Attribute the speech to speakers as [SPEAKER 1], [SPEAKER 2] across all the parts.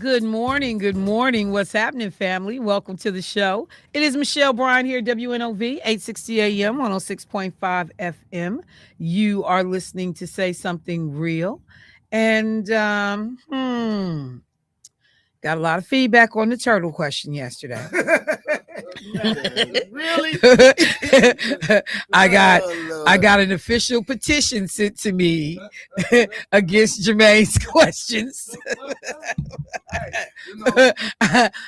[SPEAKER 1] Good morning. Good morning. What's happening, family? Welcome to the show. It is Michelle Bryant here, WNOV, 860 AM, 106.5 FM. You are listening to Say Something Real. And got a lot of feedback on the turtle question yesterday.
[SPEAKER 2] Really?
[SPEAKER 1] I got an official petition sent to me against Jermaine's questions.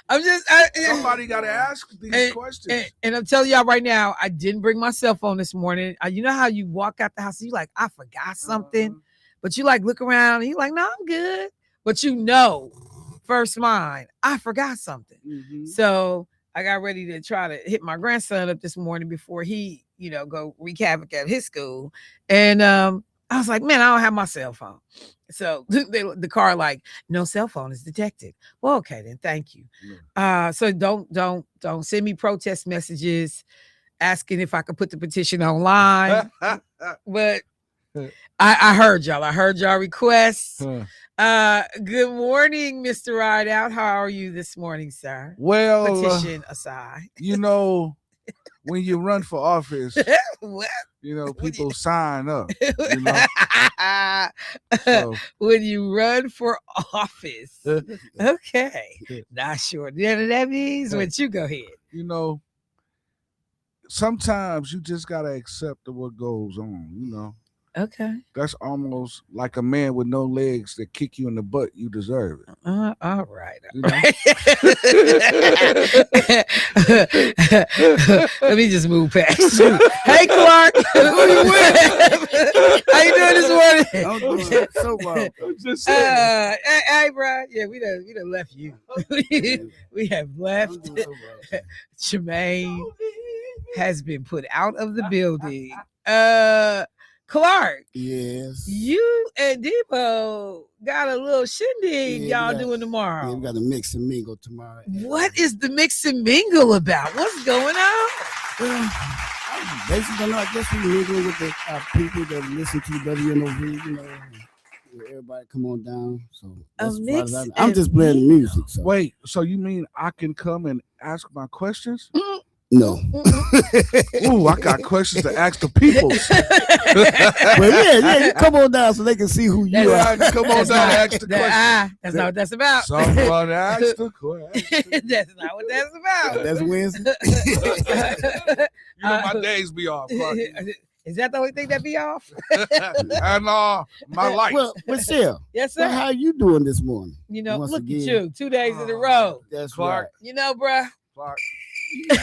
[SPEAKER 1] I'm just
[SPEAKER 2] Somebody got to ask these questions.
[SPEAKER 1] And I'm telling y'all right now, I didn't bring my cell phone this morning. You know how you walk out the house and you like, I forgot something, but you like look around and you like, no, I'm good. But you know, first mind, I forgot something.
[SPEAKER 2] Mhm.
[SPEAKER 1] So I got ready to try to hit my grandson up this morning before he, go wreak havoc at his school. And I was like, man, I don't have my cell phone. So the car like, no cell phone is detected. Well, okay, then thank you. So don't send me protest messages asking if I could put the petition online. But I heard y'all. I heard y'all requests. Good morning, Mr. Rideout. How are you this morning, sir?
[SPEAKER 2] Well,
[SPEAKER 1] petition aside.
[SPEAKER 2] When you run for office,
[SPEAKER 1] What?
[SPEAKER 2] people sign up. So,
[SPEAKER 1] When you run for office. Okay. Not sure. That means what you go ahead.
[SPEAKER 2] Sometimes you just got to accept what goes on,
[SPEAKER 1] Okay.
[SPEAKER 2] That's almost like a man with no legs that kick you in the butt. You deserve it.
[SPEAKER 1] All right. Let me just move past you. Hey, Clark. Who you with? How you doing this morning?
[SPEAKER 3] I'm doing so well.
[SPEAKER 2] I'm just saying.
[SPEAKER 1] Hey, bro. Yeah, we done left you. We have left.
[SPEAKER 3] I'm doing so well.
[SPEAKER 1] Jermaine has been put out of the building. Clark,
[SPEAKER 3] Yes.
[SPEAKER 1] you and Depot got a little shindig y'all doing tomorrow.
[SPEAKER 3] Yeah, we got a mix and mingle tomorrow.
[SPEAKER 1] What is the mix and mingle about? What's going on?
[SPEAKER 3] Basically, I guess we mingling with the people that listen to WNOV, everybody come on down. So
[SPEAKER 1] A mix
[SPEAKER 3] I'm just playing music. So.
[SPEAKER 2] Wait, so you mean I can come and ask my questions?
[SPEAKER 3] No.
[SPEAKER 2] Ooh, I got questions to ask the people.
[SPEAKER 3] Well, yeah, come on down so they can see who you are.
[SPEAKER 2] Come on down and ask the questions.
[SPEAKER 1] That's not what that's about.
[SPEAKER 2] Someone asked the question.
[SPEAKER 1] That's not what that's about.
[SPEAKER 3] That's Wednesday.
[SPEAKER 2] My days be off.
[SPEAKER 1] Is that the only thing that be off?
[SPEAKER 2] And my life.
[SPEAKER 3] Well, Michelle.
[SPEAKER 1] Yes, sir.
[SPEAKER 3] Well, how you doing this morning?
[SPEAKER 1] Look
[SPEAKER 3] again.
[SPEAKER 1] at you. 2 days in a row.
[SPEAKER 3] That's
[SPEAKER 2] Clark.
[SPEAKER 3] right.
[SPEAKER 1] Bruh.
[SPEAKER 2] Clark.
[SPEAKER 3] No,
[SPEAKER 2] You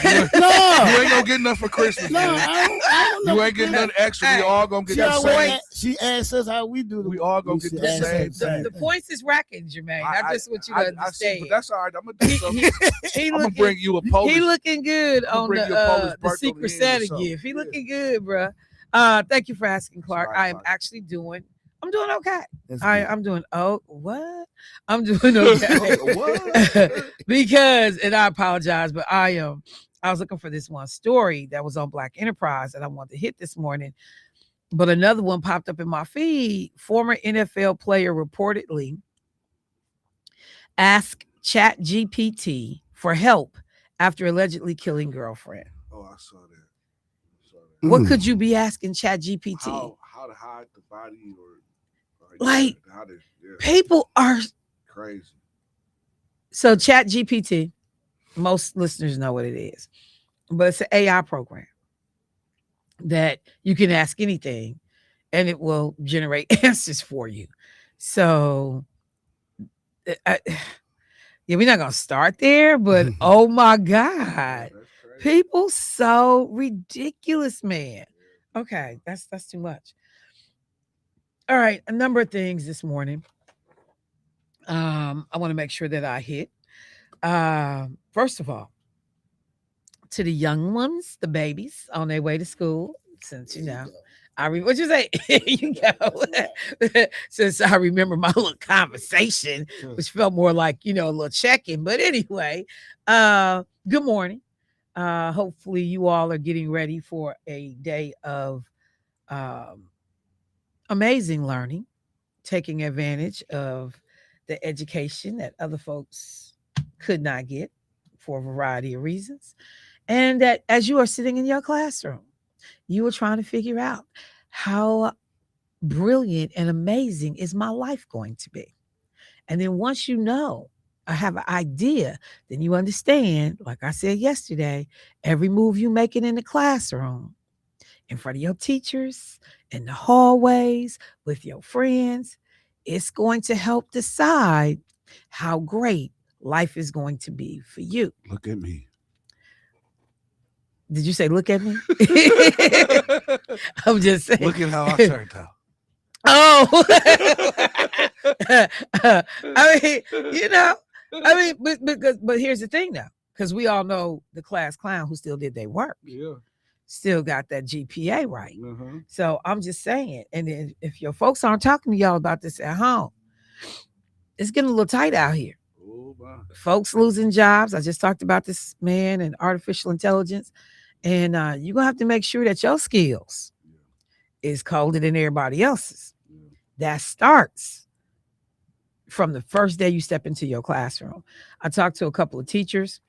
[SPEAKER 2] ain't gonna get nothing for Christmas.
[SPEAKER 3] no,
[SPEAKER 2] man.
[SPEAKER 3] I don't know.
[SPEAKER 2] You ain't getting nothing extra. We all gonna get the same.
[SPEAKER 3] She asked us how we do.
[SPEAKER 2] We all gonna get the same thing.
[SPEAKER 1] The points is racking, Jermaine. I just want you to
[SPEAKER 2] I
[SPEAKER 1] understand.
[SPEAKER 2] see, but that's all right. I'm gonna do something. I'm gonna bring you a Polish.
[SPEAKER 1] He looking good on the Secret Santa
[SPEAKER 2] or
[SPEAKER 1] gift. He looking good, bro. Thank you for asking, Clark.
[SPEAKER 3] Right,
[SPEAKER 1] I am actually doing. I'm doing okay.
[SPEAKER 3] That's
[SPEAKER 1] I'm doing. Oh, what? I'm doing okay.
[SPEAKER 2] What?
[SPEAKER 1] Because, and I apologize, but I was looking for this one story that was on Black Enterprise that I wanted to hit this morning, but another one popped up in my feed. Former NFL player reportedly asked ChatGPT for help after allegedly killing girlfriend.
[SPEAKER 2] Oh, I saw that.
[SPEAKER 1] What could you be asking ChatGPT?
[SPEAKER 2] How to hide the body or
[SPEAKER 1] like
[SPEAKER 2] how to,
[SPEAKER 1] people are
[SPEAKER 2] crazy.
[SPEAKER 1] So ChatGPT, most listeners know what it is, but it's an AI program that you can ask anything and it will generate answers for you. So yeah, we're not going to start there, but oh my God, people so ridiculous, man. Okay, that's too much. All right, a number of things this morning. I want to make sure that I hit. First of all, to the young ones, the babies on their way to school, since what you say? You go. Since I remember my little conversation, which felt more like a little check-in. But anyway, good morning. Hopefully, you all are getting ready for a day of amazing learning, taking advantage of the education that other folks could not get for a variety of reasons. And that as you are sitting in your classroom, you are trying to figure out how brilliant and amazing is my life going to be. And then once you know, I have an idea, then you understand, like I said yesterday, every move you make it in the classroom, in front of your teachers, in the hallways, with your friends, it's going to help decide how great life is going to be for you.
[SPEAKER 2] Look at me.
[SPEAKER 1] Did you say, look at me? I'm just saying.
[SPEAKER 2] Look at how I turned out.
[SPEAKER 1] Oh, I mean, you know, I mean, but here's the thing now, because we all know the class clown who still did their work,
[SPEAKER 2] Yeah.
[SPEAKER 1] still got that GPA right.
[SPEAKER 2] Uh-huh.
[SPEAKER 1] So I'm just saying, and then if your folks aren't talking to y'all about this at home, it's getting a little tight out here.
[SPEAKER 2] Oh, my.
[SPEAKER 1] Folks losing jobs. I just talked about this man and artificial intelligence, and you're gonna have to make sure that your skills is colder than everybody else's.
[SPEAKER 2] Yeah.
[SPEAKER 1] That starts from the first day you step into your classroom. I talked to a couple of teachers.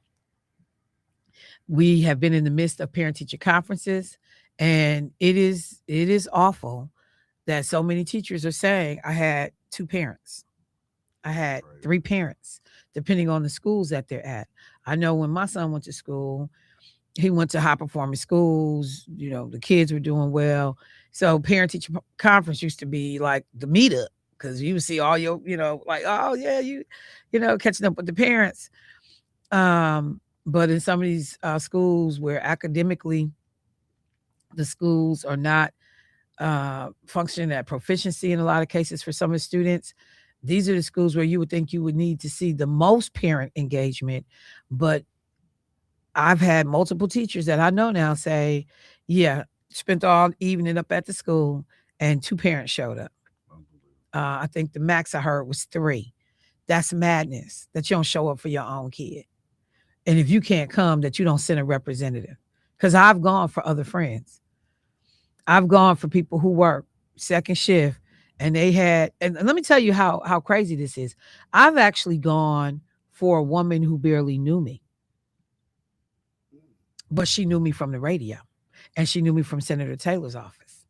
[SPEAKER 1] We have been in the midst of parent teacher conferences, and it is awful that so many teachers are saying, I had two parents. I had
[SPEAKER 2] Right.
[SPEAKER 1] three parents, depending on the schools that they're at. I know when my son went to school, he went to high performing schools. The kids were doing well. So parent teacher conference used to be like the meetup, because you would see all your, like, oh yeah, catching up with the parents. But in some of these schools where academically the schools are not functioning at proficiency in a lot of cases for some of the students, these are the schools where you would think you would need to see the most parent engagement. But I've had multiple teachers that I know now say, yeah, spent all evening up at the school and two parents showed up. I think the max I heard was three. That's madness that you don't show up for your own kid. And if you can't come, that you don't send a representative. Because I've gone for other friends. I've gone for people who work second shift, and they had, and let me tell you how crazy this is. I've actually gone for a woman who barely knew me, but she knew me from the radio, and she knew me from Senator Taylor's office.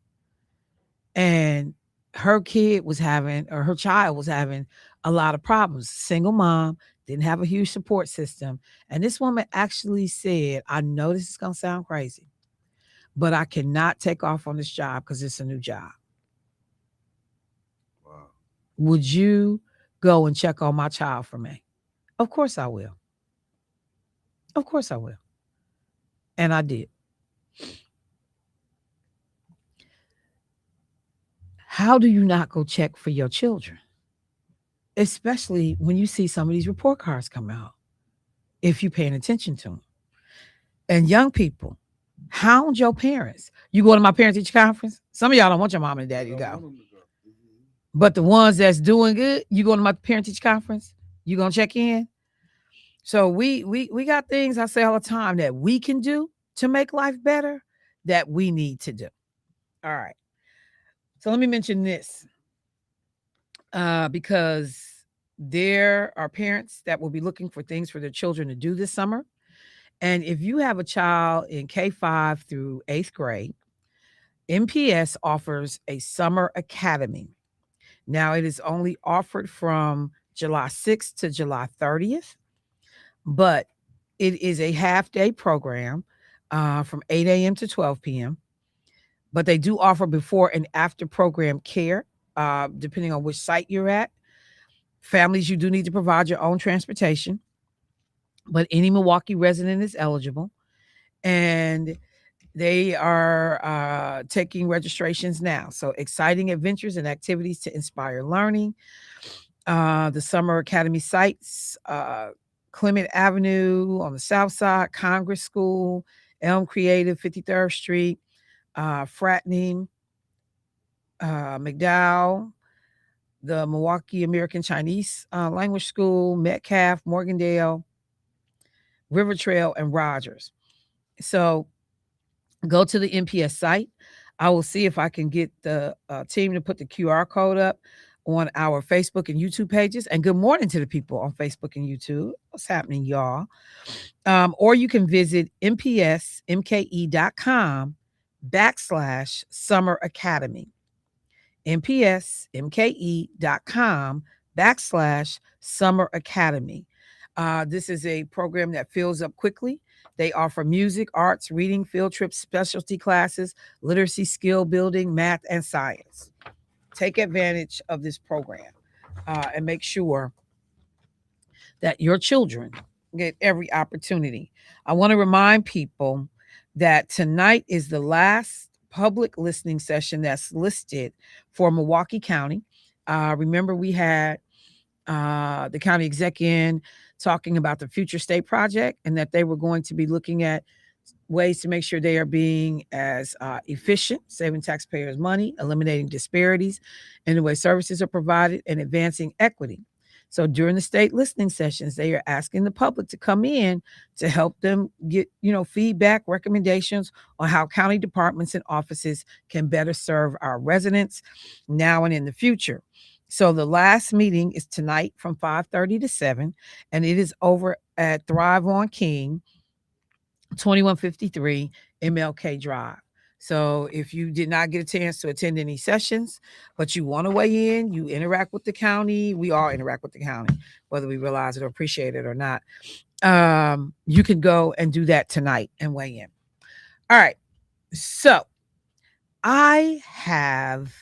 [SPEAKER 1] And her kid was having, or her child was having, a lot of problems. Single mom, didn't have a huge support system. And this woman actually said, I know this is going to sound crazy, but I cannot take off on this job because it's a new job.
[SPEAKER 2] Wow.
[SPEAKER 1] Would you go and check on my child for me? Of course I will. Of course I will. And I did. How do you not go check for your children? Especially when you see some of these report cards come out, if you're paying attention to them. And young people, hound your parents. You go to my parent teacher conference. Some of y'all don't want your mom and daddy to go. But the ones that's doing good, you go to my parent teacher conference, you gonna check in. So we got things I say all the time that we can do to make life better, that we need to do. All right. So let me mention this, because there are parents that will be looking for things for their children to do this summer. And if you have a child in K-5 through 8th grade, MPS offers a summer academy. Now, it is only offered from July 6th to July 30th, but it is a half-day program from 8 a.m. to 12 p.m. But they do offer before and after program care, depending on which site you're at. Families, you do need to provide your own transportation, but any Milwaukee resident is eligible. And they are taking registrations now. So exciting adventures and activities to inspire learning. The Summer Academy sites, Clement Avenue on the South Side, Congress School, Elm Creative, 53rd Street, Fratney, McDowell, the Milwaukee American Chinese Language School, Metcalf, Morgandale, River Trail, and Rogers. So go to the MPS site. I will see if I can get the team to put the QR code up. on our Facebook and YouTube pages. And good morning to the people on Facebook and YouTube. What's happening, y'all? Or you can visit mpsmke.com/Summer Academy. mpsmke.com/Summer Academy. This is a program that fills up quickly. They offer music, arts, reading, field trips, specialty classes, literacy, skill building, math, and science. Take advantage of this program and make sure that your children get every opportunity. I want to remind people that tonight is the last public listening session that's listed for Milwaukee County. Remember, we had the county exec in talking about the future state project and that they were going to be looking at ways to make sure they are being as efficient, saving taxpayers money, eliminating disparities in the way services are provided, and advancing equity. So during the state listening sessions, they are asking the public to come in to help them get, feedback, recommendations on how county departments and offices can better serve our residents now and in the future. So the last meeting is tonight from 5:30 to 7, and it is over at Thrive on King, 2153 MLK Drive. So if you did not get a chance to attend any sessions, but you want to weigh in, you interact with the county, we all interact with the county, whether we realize it or appreciate it or not. You can go and do that tonight and weigh in. All right. So I have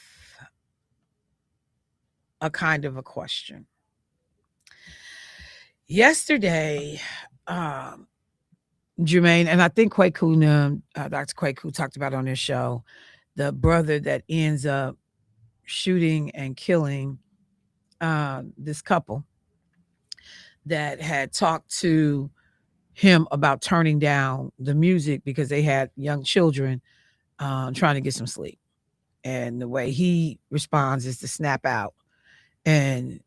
[SPEAKER 1] a kind of a question. Yesterday, Jermaine, and I think Kwaku, Dr. Kwaku talked about on his show, the brother that ends up shooting and killing this couple that had talked to him about turning down the music because they had young children trying to get some sleep. And the way he responds is to snap out and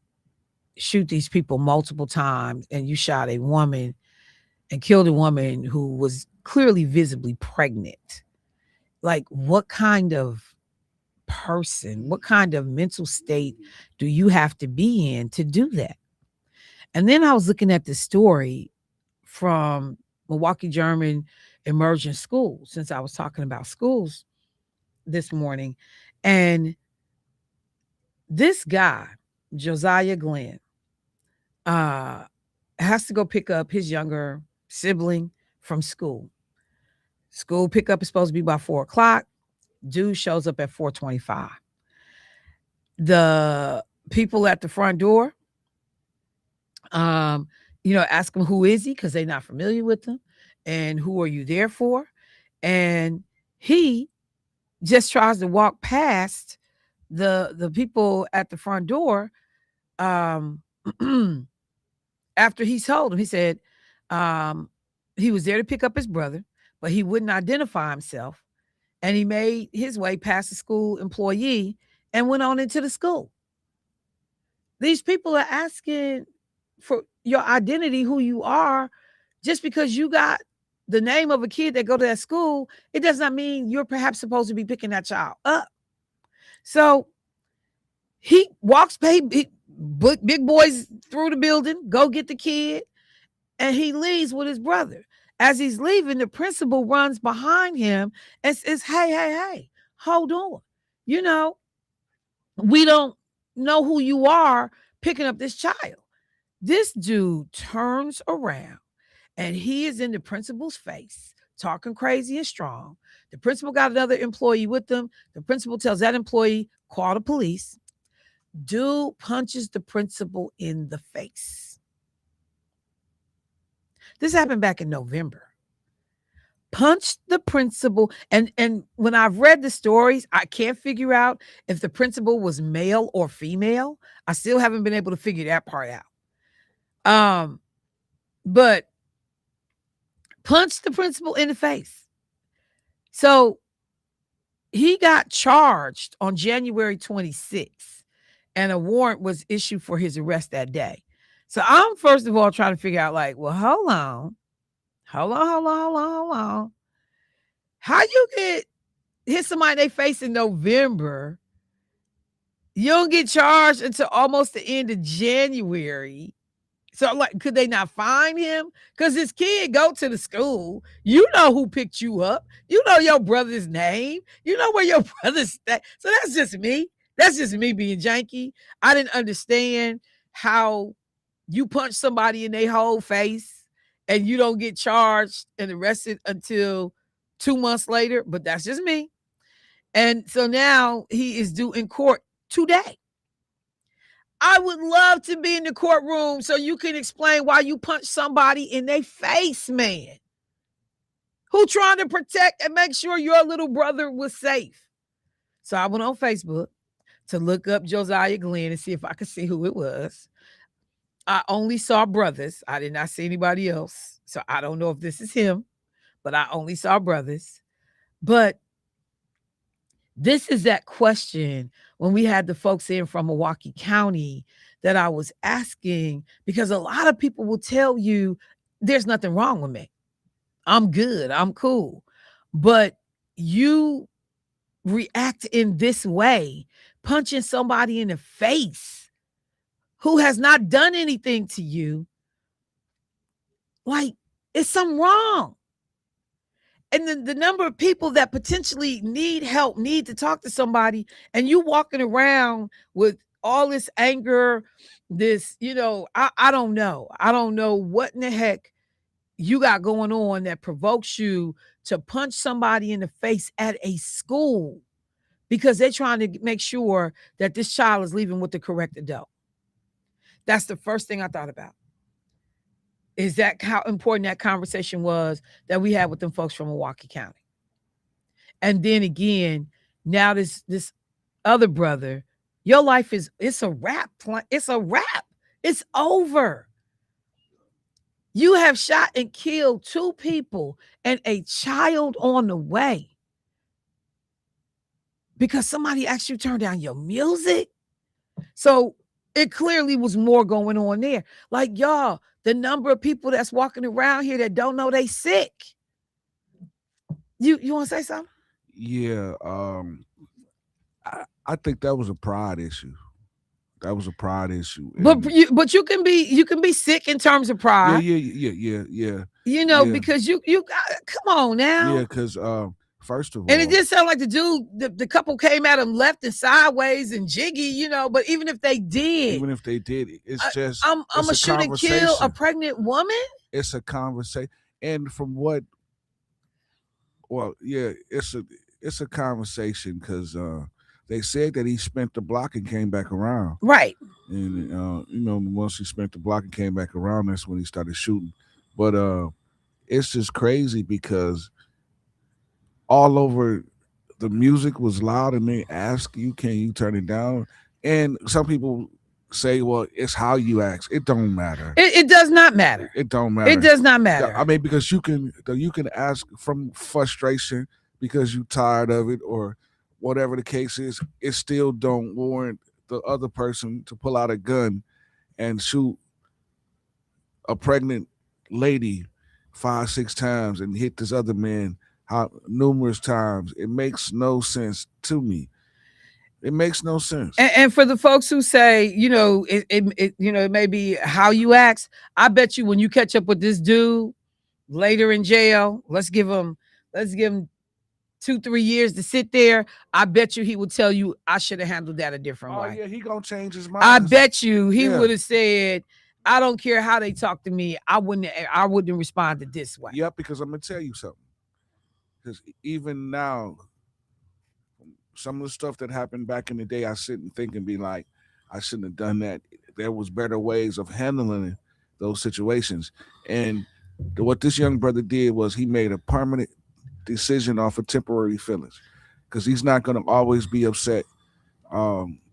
[SPEAKER 1] shoot these people multiple times. And you shot a woman and killed a woman who was clearly visibly pregnant. Like, what kind of person, what kind of mental state do you have to be in to do that? And then I was looking at the story from Milwaukee German Immersion School, since I was talking about schools this morning. And this guy, Josiah Glenn, has to go pick up his younger sibling from school. School pickup is supposed to be by 4:00. Dude shows up at 4:25. The people at the front door, ask him, who is he? Because they're not familiar with him. And who are you there for? And he just tries to walk past the people at the front door. After he told him, he said he was there to pick up his brother, but he wouldn't identify himself. And he made his way past the school employee and went on into the school. These people are asking for your identity, who you are, just because you got the name of a kid that go to that school. It does not mean you're perhaps supposed to be picking that child up. So he walks, big boys through the building, go get the kid, and he leaves with his brother. As he's leaving, the principal runs behind him and says, hey, hold on. We don't know who you are picking up this child. This dude turns around and he is in the principal's face, talking crazy and strong. The principal got another employee with them. The principal tells that employee, call the police. Dude punches the principal in the face. This happened back in November. Punched the principal. And when I've read the stories, I can't figure out if the principal was male or female. I still haven't been able to figure that part out. But punched the principal in the face. So he got charged on January 26th, and a warrant was issued for his arrest that day. So I'm first of all trying to figure out, like, well, hold on. How you get hit somebody in their face in November You don't get charged until almost the end of January. So, like, could they not find him? Because his kid go to the school. You know who picked you up. You know your brother's name. You know where your brother's stay. So that's just me. That's just me being janky. I didn't understand how you punch somebody in their whole face and you don't get charged and arrested until 2 months later. But that's just me. And so now he is due in court today. I would love to be in the courtroom so you can explain why you punched somebody in their face, man. Who trying to protect and make sure your little brother was safe. So I went on Facebook to look up Josiah Glenn and see if I could see who it was. I only saw brothers. I did not see anybody else. So I don't know if this is him, but I only saw brothers. But this is that question when we had the folks in from Milwaukee County that I was asking, because a lot of people will tell you there's nothing wrong with me. I'm good. I'm cool. But you react in this way, punching somebody in the face who has not done anything to you. Like, it's something wrong. And then the number of people that potentially need help, need to talk to somebody, and you walking around with all this anger, this, I don't know. I don't know what in the heck you got going on that provokes you to punch somebody in the face at a school because they're trying to make sure that this child is leaving with the correct adult. That's the first thing I thought about. Is that how important that conversation was that we had with them folks from Milwaukee County? And then again, now this other brother, your life it's a wrap. It's a wrap. It's over. You have shot and killed 2 people and a child on the way because somebody asked you to turn down your music. So it clearly was more going on there. Like, y'all, the number of people that's walking around here that don't know they sick. You want to say something?
[SPEAKER 2] Yeah, I think that was a pride issue. That was a pride issue.
[SPEAKER 1] But you can be sick in terms of pride.
[SPEAKER 2] Yeah.
[SPEAKER 1] Because you come on now.
[SPEAKER 2] Yeah, because first of all,
[SPEAKER 1] and it did sound like the dude, the couple came at him left and sideways and jiggy, but even if they did,
[SPEAKER 2] it's just
[SPEAKER 1] I'm a shoot and kill a pregnant woman.
[SPEAKER 2] It's a conversation, and from what, it's a conversation because they said that he spent the block and came back around.
[SPEAKER 1] Right.
[SPEAKER 2] And once he spent the block and came back around, that's when he started shooting. But it's just crazy because all over the music was loud and they ask you, can you turn it down? And some people say, well, it's how you ask. It don't matter.
[SPEAKER 1] It does not matter.
[SPEAKER 2] It don't matter.
[SPEAKER 1] It does not matter.
[SPEAKER 2] I mean, because you can ask from frustration because you tired of it or whatever the case is. It still don't warrant the other person to pull out a gun and shoot a pregnant lady 5-6 times and hit this other man numerous times. It makes no sense to me. It makes no sense.
[SPEAKER 1] And for the folks who say, it may be how you ask. I bet you when you catch up with this dude later in jail, let's give him 2-3 years to sit there. I bet you he would tell you I should have handled that a different way.
[SPEAKER 2] Oh yeah, he gonna change his mind.
[SPEAKER 1] I bet you he would have said, I don't care how they talk to me. I wouldn't respond to this way.
[SPEAKER 2] Yep, because I'm gonna tell you something. Because even now, some of the stuff that happened back in the day, I sit and think and be like, I shouldn't have done that. There was better ways of handling those situations. And what this young brother did was he made a permanent decision off of temporary feelings, because he's not going to always be upset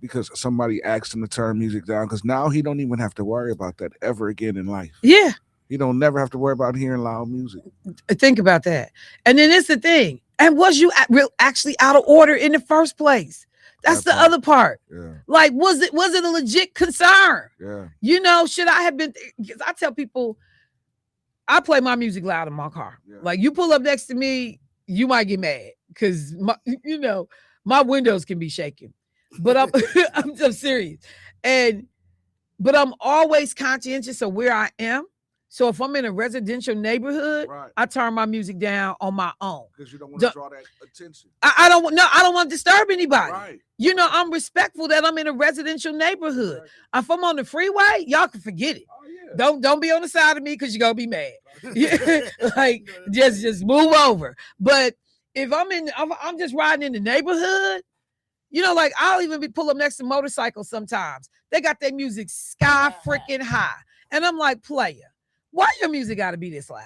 [SPEAKER 2] because somebody asked him to turn music down, because now he don't even have to worry about that ever again in life.
[SPEAKER 1] Yeah.
[SPEAKER 2] He don't never have to worry about hearing loud music.
[SPEAKER 1] Think about that. And then it's the thing. And was you actually out of order in the first place? That's the other part.
[SPEAKER 2] Yeah.
[SPEAKER 1] Like, was it a legit concern?
[SPEAKER 2] Yeah.
[SPEAKER 1] Should I have been? Because I tell people, I play my music loud in my car.
[SPEAKER 2] Yeah.
[SPEAKER 1] Like, you pull up next to me, you might get mad because my windows can be shaking. but I'm I'm serious. And but I'm always conscientious of where I am. So if I'm in a residential neighborhood,
[SPEAKER 2] Right.
[SPEAKER 1] I turn my music down on my own.
[SPEAKER 2] Because you don't want to
[SPEAKER 1] Don't-
[SPEAKER 2] draw that attention.
[SPEAKER 1] I don't want no, I don't want to disturb anybody.
[SPEAKER 2] Right.
[SPEAKER 1] You know, I'm respectful that I'm in a residential neighborhood.
[SPEAKER 2] Exactly.
[SPEAKER 1] If I'm on the freeway, y'all can forget it.
[SPEAKER 2] Oh yeah.
[SPEAKER 1] Don't be on the side of me because you're gonna be mad. Like just move over. But if I'm just riding in the neighborhood, you know, like I'll even be pull up next to motorcycles sometimes. They got their music sky freaking high. And I'm like, player, why your music gotta be this loud?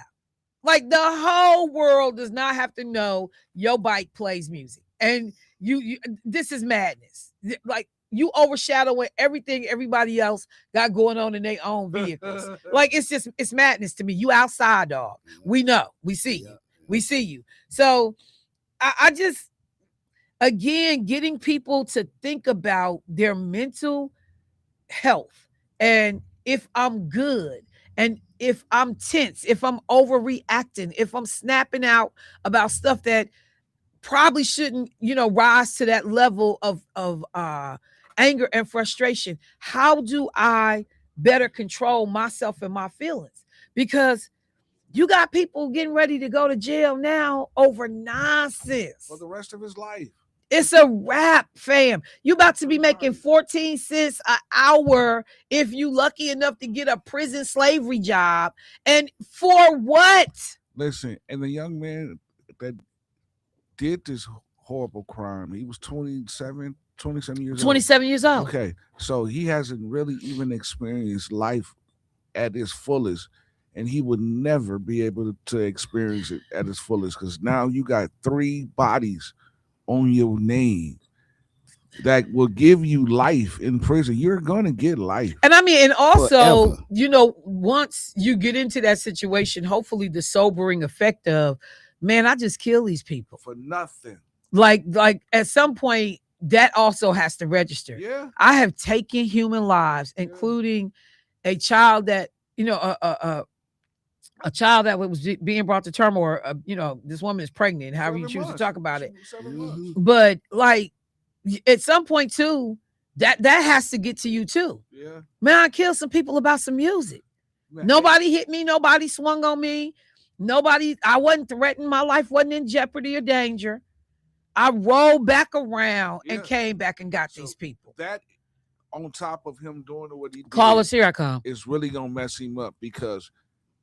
[SPEAKER 1] Like the whole world does not have to know your bike plays music. And you this is madness. Like you overshadowing everything everybody else got going on in their own vehicles. Like it's madness to me. You outside, dog. We know. We see you. We see you. So I just again getting people to think about their mental health and if I'm good and if I'm tense, if I'm overreacting, if I'm snapping out about stuff that probably shouldn't, you know, rise to that level of anger and frustration. How do I better control myself and my feelings? Because you got people getting ready to go to jail now over nonsense.
[SPEAKER 2] For the rest of his life.
[SPEAKER 1] It's a wrap, fam. You about to be making 14 cents an hour if you lucky enough to get a prison slavery job. And for what?
[SPEAKER 2] Listen, and the young man that did this horrible crime, he was 27 years old.
[SPEAKER 1] 27 years old.
[SPEAKER 2] Okay, so he hasn't really even experienced life at its fullest, and he would never be able to experience it at its fullest because now you got 3 bodies on your name that will give you life in prison. You're gonna get life.
[SPEAKER 1] And I mean, and also,
[SPEAKER 3] Forever.
[SPEAKER 1] you know, once you get into that situation, hopefully the sobering effect of, man, I just kill these people.
[SPEAKER 2] For nothing.
[SPEAKER 1] Like at some point, that also has to register.
[SPEAKER 2] Yeah.
[SPEAKER 1] I have taken human lives, including a child that, you know, a child that was being brought to term, or you know, this woman is pregnant, however you
[SPEAKER 2] 7
[SPEAKER 1] choose to
[SPEAKER 2] months.
[SPEAKER 1] talk about it.
[SPEAKER 2] 7 months.
[SPEAKER 1] But like at some point too, that has to get to you too.
[SPEAKER 2] Yeah.
[SPEAKER 1] Man, I killed some people about some music.
[SPEAKER 2] Man,
[SPEAKER 1] Nobody hit me, nobody swung on me, I wasn't threatened, my life wasn't in jeopardy or danger. I rolled back around and came back and got these people.
[SPEAKER 2] that on top of him doing what he did,
[SPEAKER 1] Call us, here I come.
[SPEAKER 2] is really gonna mess him up because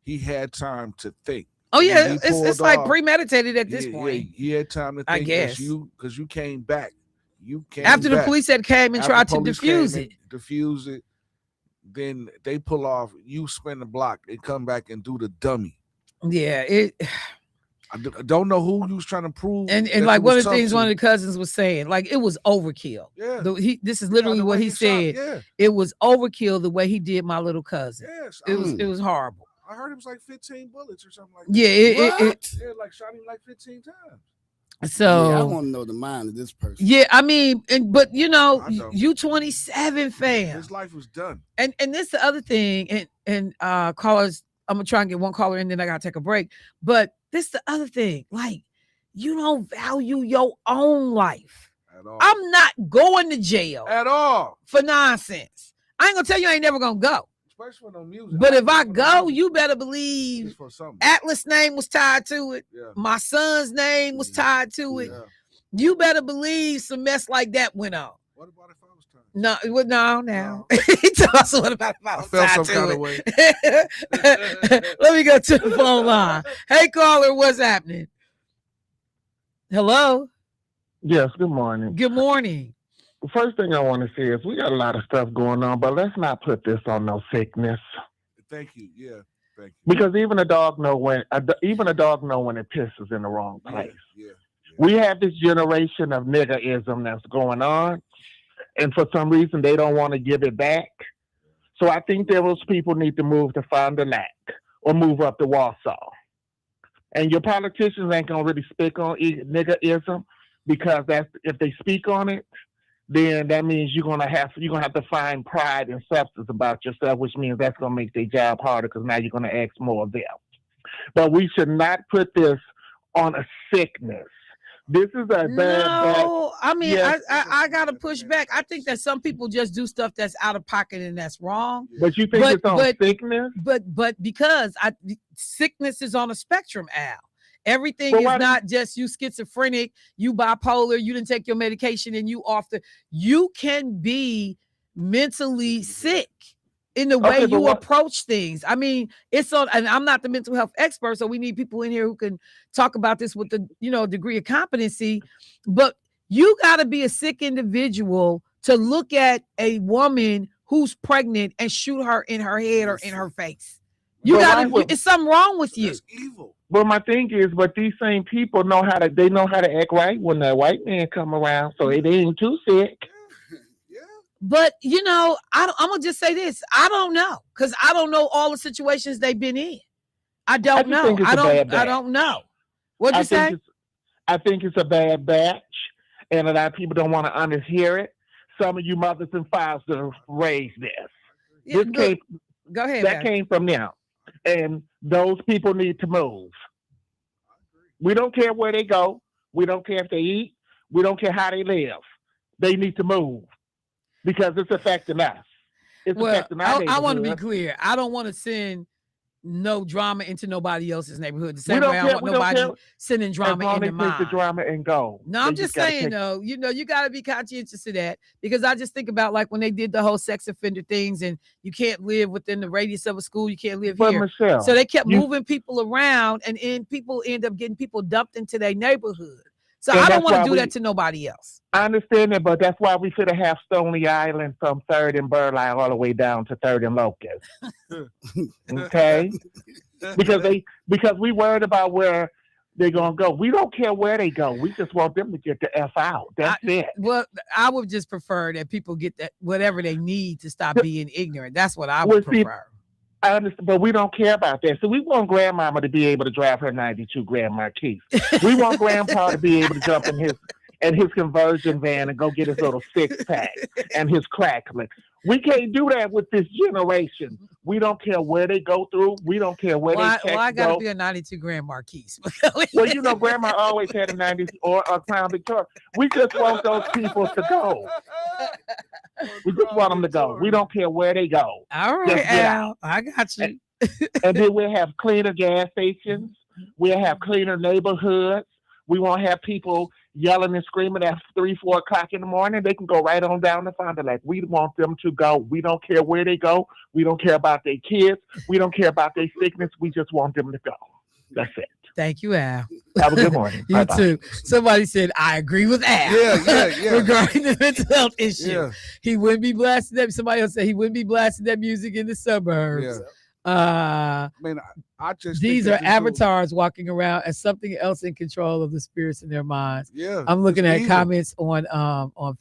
[SPEAKER 2] he had time to think.
[SPEAKER 1] Oh
[SPEAKER 2] When
[SPEAKER 1] yeah,
[SPEAKER 2] he
[SPEAKER 1] it's
[SPEAKER 2] pulled
[SPEAKER 1] like
[SPEAKER 2] off,
[SPEAKER 1] premeditated at this point.
[SPEAKER 2] he had time to think.
[SPEAKER 1] I guess.
[SPEAKER 2] Because you came back. You came
[SPEAKER 1] After the
[SPEAKER 2] back.
[SPEAKER 1] police had came and
[SPEAKER 2] After
[SPEAKER 1] tried to
[SPEAKER 2] police
[SPEAKER 1] defuse
[SPEAKER 2] came
[SPEAKER 1] it.
[SPEAKER 2] and diffuse it. Then they pull off. You spin the block and come back and do the dummy.
[SPEAKER 1] Yeah,
[SPEAKER 2] I don't know who you was trying to prove.
[SPEAKER 1] and
[SPEAKER 2] that
[SPEAKER 1] like
[SPEAKER 2] you
[SPEAKER 1] one
[SPEAKER 2] was
[SPEAKER 1] of the
[SPEAKER 2] tough
[SPEAKER 1] things
[SPEAKER 2] to.
[SPEAKER 1] one of the cousins was saying, like it was overkill.
[SPEAKER 2] Yeah.
[SPEAKER 1] This is literally
[SPEAKER 2] the
[SPEAKER 1] what
[SPEAKER 2] way
[SPEAKER 1] he
[SPEAKER 2] shot,
[SPEAKER 1] said.
[SPEAKER 2] Yeah.
[SPEAKER 1] It was overkill the way he did my little cousin.
[SPEAKER 2] Yes.
[SPEAKER 1] It was horrible.
[SPEAKER 2] I heard it was like 15 bullets or something like that.
[SPEAKER 1] Yeah,
[SPEAKER 2] Yeah, like shot him like 15 times.
[SPEAKER 1] so
[SPEAKER 3] Yeah, I want to know the mind of this person.
[SPEAKER 1] yeah, I mean, but you know,
[SPEAKER 2] I don't.
[SPEAKER 1] you 27, fam.
[SPEAKER 2] His life was done.
[SPEAKER 1] And this the other thing, and callers, I'm gonna try and get one caller in, then I gotta take a break. But this the other thing, like you don't value your own life.
[SPEAKER 2] At all.
[SPEAKER 1] I'm not going to jail
[SPEAKER 2] At all.
[SPEAKER 1] for nonsense. I ain't gonna tell you I ain't never gonna go.
[SPEAKER 2] Especially for no music.
[SPEAKER 1] But if I
[SPEAKER 2] ain't
[SPEAKER 1] go,
[SPEAKER 2] gonna
[SPEAKER 1] you better
[SPEAKER 2] it's
[SPEAKER 1] believe
[SPEAKER 2] for something.
[SPEAKER 1] Atlas' name was tied to it.
[SPEAKER 2] Yeah.
[SPEAKER 1] My son's name was tied to it.
[SPEAKER 2] Yeah.
[SPEAKER 1] You better believe some mess like that went on.
[SPEAKER 2] What about if I was tired?
[SPEAKER 1] No, now. He told us what about if I
[SPEAKER 2] I
[SPEAKER 1] was
[SPEAKER 2] felt
[SPEAKER 1] tied
[SPEAKER 2] some
[SPEAKER 1] to
[SPEAKER 2] kind
[SPEAKER 1] it.
[SPEAKER 2] of way.
[SPEAKER 1] Let me go to the phone line. Hey, caller, what's happening? Hello.
[SPEAKER 4] Yes, good morning.
[SPEAKER 1] Good morning.
[SPEAKER 4] The first thing I want to say is we got a lot of stuff going on, but let's not put this on no sickness.
[SPEAKER 2] Thank you. Yeah. Thank you.
[SPEAKER 4] Because even a dog know when it pisses in the wrong place.
[SPEAKER 2] Yeah.
[SPEAKER 4] We have this generation of niggerism that's going on, and for some reason they don't want to give it back. So I think those people need to move to Fond du Lac or move up to Warsaw. And your politicians ain't gonna really speak on niggerism because that's if they speak on it, then that means you're gonna have to find pride and substance about yourself, which means that's gonna make their job harder because now you're gonna ask more of them. But we should not put this on a sickness. This is a bad batch.
[SPEAKER 1] No, I mean,
[SPEAKER 4] Yes,
[SPEAKER 1] I gotta push back. I think that some people just do stuff that's out of pocket and that's wrong.
[SPEAKER 4] but you think
[SPEAKER 1] But
[SPEAKER 4] it's on
[SPEAKER 1] but
[SPEAKER 4] sickness?
[SPEAKER 1] but because sickness is on a spectrum, Al. Everything
[SPEAKER 4] Well,
[SPEAKER 1] is
[SPEAKER 4] why do
[SPEAKER 1] not just you schizophrenic, you bipolar, you didn't take your medication and you off the. You can be mentally sick in the way
[SPEAKER 4] okay, but
[SPEAKER 1] you
[SPEAKER 4] what?
[SPEAKER 1] approach things. I mean, it's on, and I'm not the mental health expert, so we need people in here who can talk about this with the degree of competency. But you got to be a sick individual to look at a woman who's pregnant and shoot her in her head or in her face. You
[SPEAKER 4] But
[SPEAKER 1] got
[SPEAKER 4] why
[SPEAKER 1] to.
[SPEAKER 4] would?
[SPEAKER 1] It's something wrong with you.
[SPEAKER 2] That's evil.
[SPEAKER 4] But my thing is, but these same people know how to. They know how to act right when the white man come around, so they ain't too sick.
[SPEAKER 2] Yeah.
[SPEAKER 1] But I'm gonna just say this: I don't know because I don't know all the situations they've been in. I
[SPEAKER 4] I
[SPEAKER 1] don't
[SPEAKER 4] just
[SPEAKER 1] know.
[SPEAKER 4] think it's
[SPEAKER 1] I
[SPEAKER 4] a
[SPEAKER 1] don't.
[SPEAKER 4] bad
[SPEAKER 1] I
[SPEAKER 4] batch.
[SPEAKER 1] don't know. What'd you
[SPEAKER 4] I think
[SPEAKER 1] say?
[SPEAKER 4] it's. I think it's a bad batch, and a lot of people don't want to underhear it. Some of you mothers and fathers that raised this.
[SPEAKER 1] Yeah,
[SPEAKER 4] This
[SPEAKER 1] good.
[SPEAKER 4] came.
[SPEAKER 1] Go ahead,
[SPEAKER 4] That
[SPEAKER 1] man.
[SPEAKER 4] came from them, and those people need to move. We don't care where they go. We don't care if they eat. We don't care how they live. They need to move because it's affecting us. It's
[SPEAKER 1] Well,
[SPEAKER 4] affecting our
[SPEAKER 1] I want to be
[SPEAKER 4] neighborhood.
[SPEAKER 1] clear. I don't want to send no drama into nobody else's neighborhood. The
[SPEAKER 4] We
[SPEAKER 1] same way
[SPEAKER 4] don't
[SPEAKER 1] I
[SPEAKER 4] care.
[SPEAKER 1] want
[SPEAKER 4] We don't
[SPEAKER 1] nobody
[SPEAKER 4] care
[SPEAKER 1] sending
[SPEAKER 4] as
[SPEAKER 1] drama
[SPEAKER 4] long
[SPEAKER 1] into
[SPEAKER 4] as they take the
[SPEAKER 1] mine.
[SPEAKER 4] drama and go.
[SPEAKER 1] No,
[SPEAKER 4] They
[SPEAKER 1] I'm
[SPEAKER 4] just
[SPEAKER 1] just
[SPEAKER 4] got to
[SPEAKER 1] saying
[SPEAKER 4] take.
[SPEAKER 1] though, you got to be conscientious of that because I just think about like when they did the whole sex offender things and you can't live within the radius of a school, you can't live
[SPEAKER 4] But
[SPEAKER 1] here. So
[SPEAKER 4] Michelle,
[SPEAKER 1] they kept
[SPEAKER 4] you
[SPEAKER 1] moving people around and people end up getting people dumped into their neighborhood. So I
[SPEAKER 4] and
[SPEAKER 1] don't
[SPEAKER 4] that's
[SPEAKER 1] want to
[SPEAKER 4] why
[SPEAKER 1] do that
[SPEAKER 4] we.
[SPEAKER 1] to nobody else.
[SPEAKER 4] I understand that, but that's why we should have Stony Island from Third and Burleigh all the way down to Third and Locust. Okay, because we worried about where they're gonna go. We don't care where they go. We just want them to get the f out. That's it.
[SPEAKER 1] Well, I would just prefer that people get that whatever they need to stop being ignorant. That's what I
[SPEAKER 4] Well,
[SPEAKER 1] would
[SPEAKER 4] see,
[SPEAKER 1] prefer.
[SPEAKER 4] I understand, but we don't care about that. So we want grandmama to be able to drive her '92 Grand Marquis. We want grandpa to be able to jump in his conversion van and go get his little 6-pack and his crackling. We can't do that with this generation. We don't care where they go through. We don't care where
[SPEAKER 1] Why
[SPEAKER 4] they
[SPEAKER 1] I
[SPEAKER 4] checks
[SPEAKER 1] gotta
[SPEAKER 4] go.
[SPEAKER 1] be a 92 Grand Marquise?
[SPEAKER 4] Well, grandma always had a '90s or a Crown Victoria. We just want those people to go. We just want them to go. We don't care where they go.
[SPEAKER 1] All right,
[SPEAKER 4] Just get out.
[SPEAKER 1] Al. I got you.
[SPEAKER 4] And then we'll have cleaner gas stations. We'll have cleaner neighborhoods. We won't have people yelling and screaming at 3, 4 o'clock in the morning. They can go right on down to Fond du Lac. We want them to go. We don't care where they go. We don't care about their kids. We don't care about their sickness. We just want them to go. That's it.
[SPEAKER 1] Thank you, Al.
[SPEAKER 4] Have a good morning.
[SPEAKER 1] You
[SPEAKER 4] Bye-bye.
[SPEAKER 1] too. Somebody said, I agree with Al.
[SPEAKER 2] Yeah.
[SPEAKER 1] Regarding the mental health issue.
[SPEAKER 2] Yeah.
[SPEAKER 1] He wouldn't be blasting that. Somebody else said he wouldn't be blasting that music in the suburbs.
[SPEAKER 2] Yeah.
[SPEAKER 1] Uh
[SPEAKER 2] Man, I just
[SPEAKER 1] these
[SPEAKER 2] think
[SPEAKER 1] are
[SPEAKER 2] that this dude-
[SPEAKER 1] avatars walking around as something else in control of the spirits in their minds.
[SPEAKER 2] Yeah.
[SPEAKER 1] I'm looking
[SPEAKER 2] it's
[SPEAKER 1] at
[SPEAKER 2] evil.
[SPEAKER 1] comments on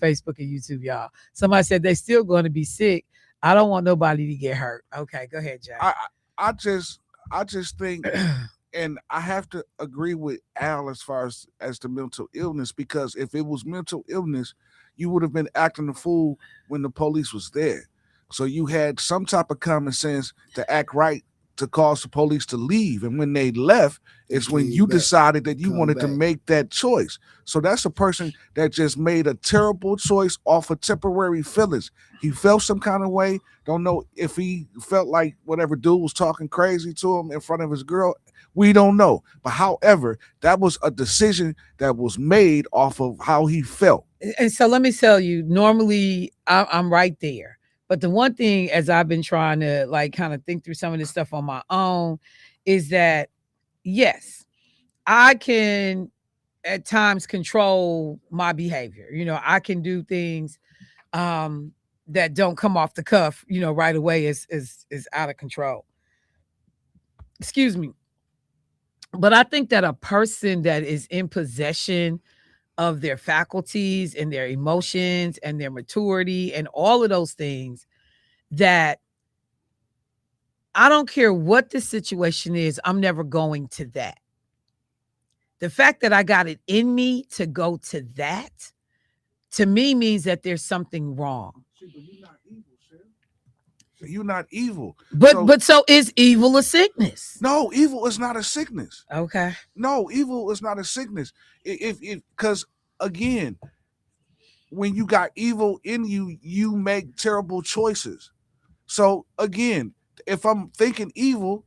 [SPEAKER 1] Facebook and YouTube, y'all. Somebody said they still going to be sick. I don't want nobody to get hurt. Okay, go ahead, Jack.
[SPEAKER 2] I just think, and I have to agree with Al as far as the mental illness, because if it was mental illness, you would have been acting a fool when the police was there. So you had some type of common sense to act right to cause the police to leave. And when they left, it's when
[SPEAKER 3] Came
[SPEAKER 2] you
[SPEAKER 3] back.
[SPEAKER 2] decided that you
[SPEAKER 3] Come
[SPEAKER 2] wanted to
[SPEAKER 3] back.
[SPEAKER 2] make that choice. So that's a person that just made a terrible choice off of temporary feelings. He felt some kind of way. Don't know if he felt like whatever dude was talking crazy to him in front of his girl. We don't know. But however, that was a decision that was made off of how he felt.
[SPEAKER 1] And so let me tell you, normally I'm right there. But the one thing, as I've been trying to like kind of think through some of this stuff on my own, is that yes, I can at times control my behavior. I can do things that don't come off the cuff, right away is out of control. Excuse me. But I think that a person that is in possession of their faculties and their emotions and their maturity and all of those things, that I don't care what the situation is, I'm never going to that. The fact that I got it in me to go to that, to me, means that there's something wrong.
[SPEAKER 2] You're not evil.
[SPEAKER 1] But so is evil a sickness?
[SPEAKER 2] No, evil is not a sickness.
[SPEAKER 1] Okay.
[SPEAKER 2] No, evil is not a sickness. If because again, when you got evil in you, you make terrible choices. So again, if I'm thinking evil,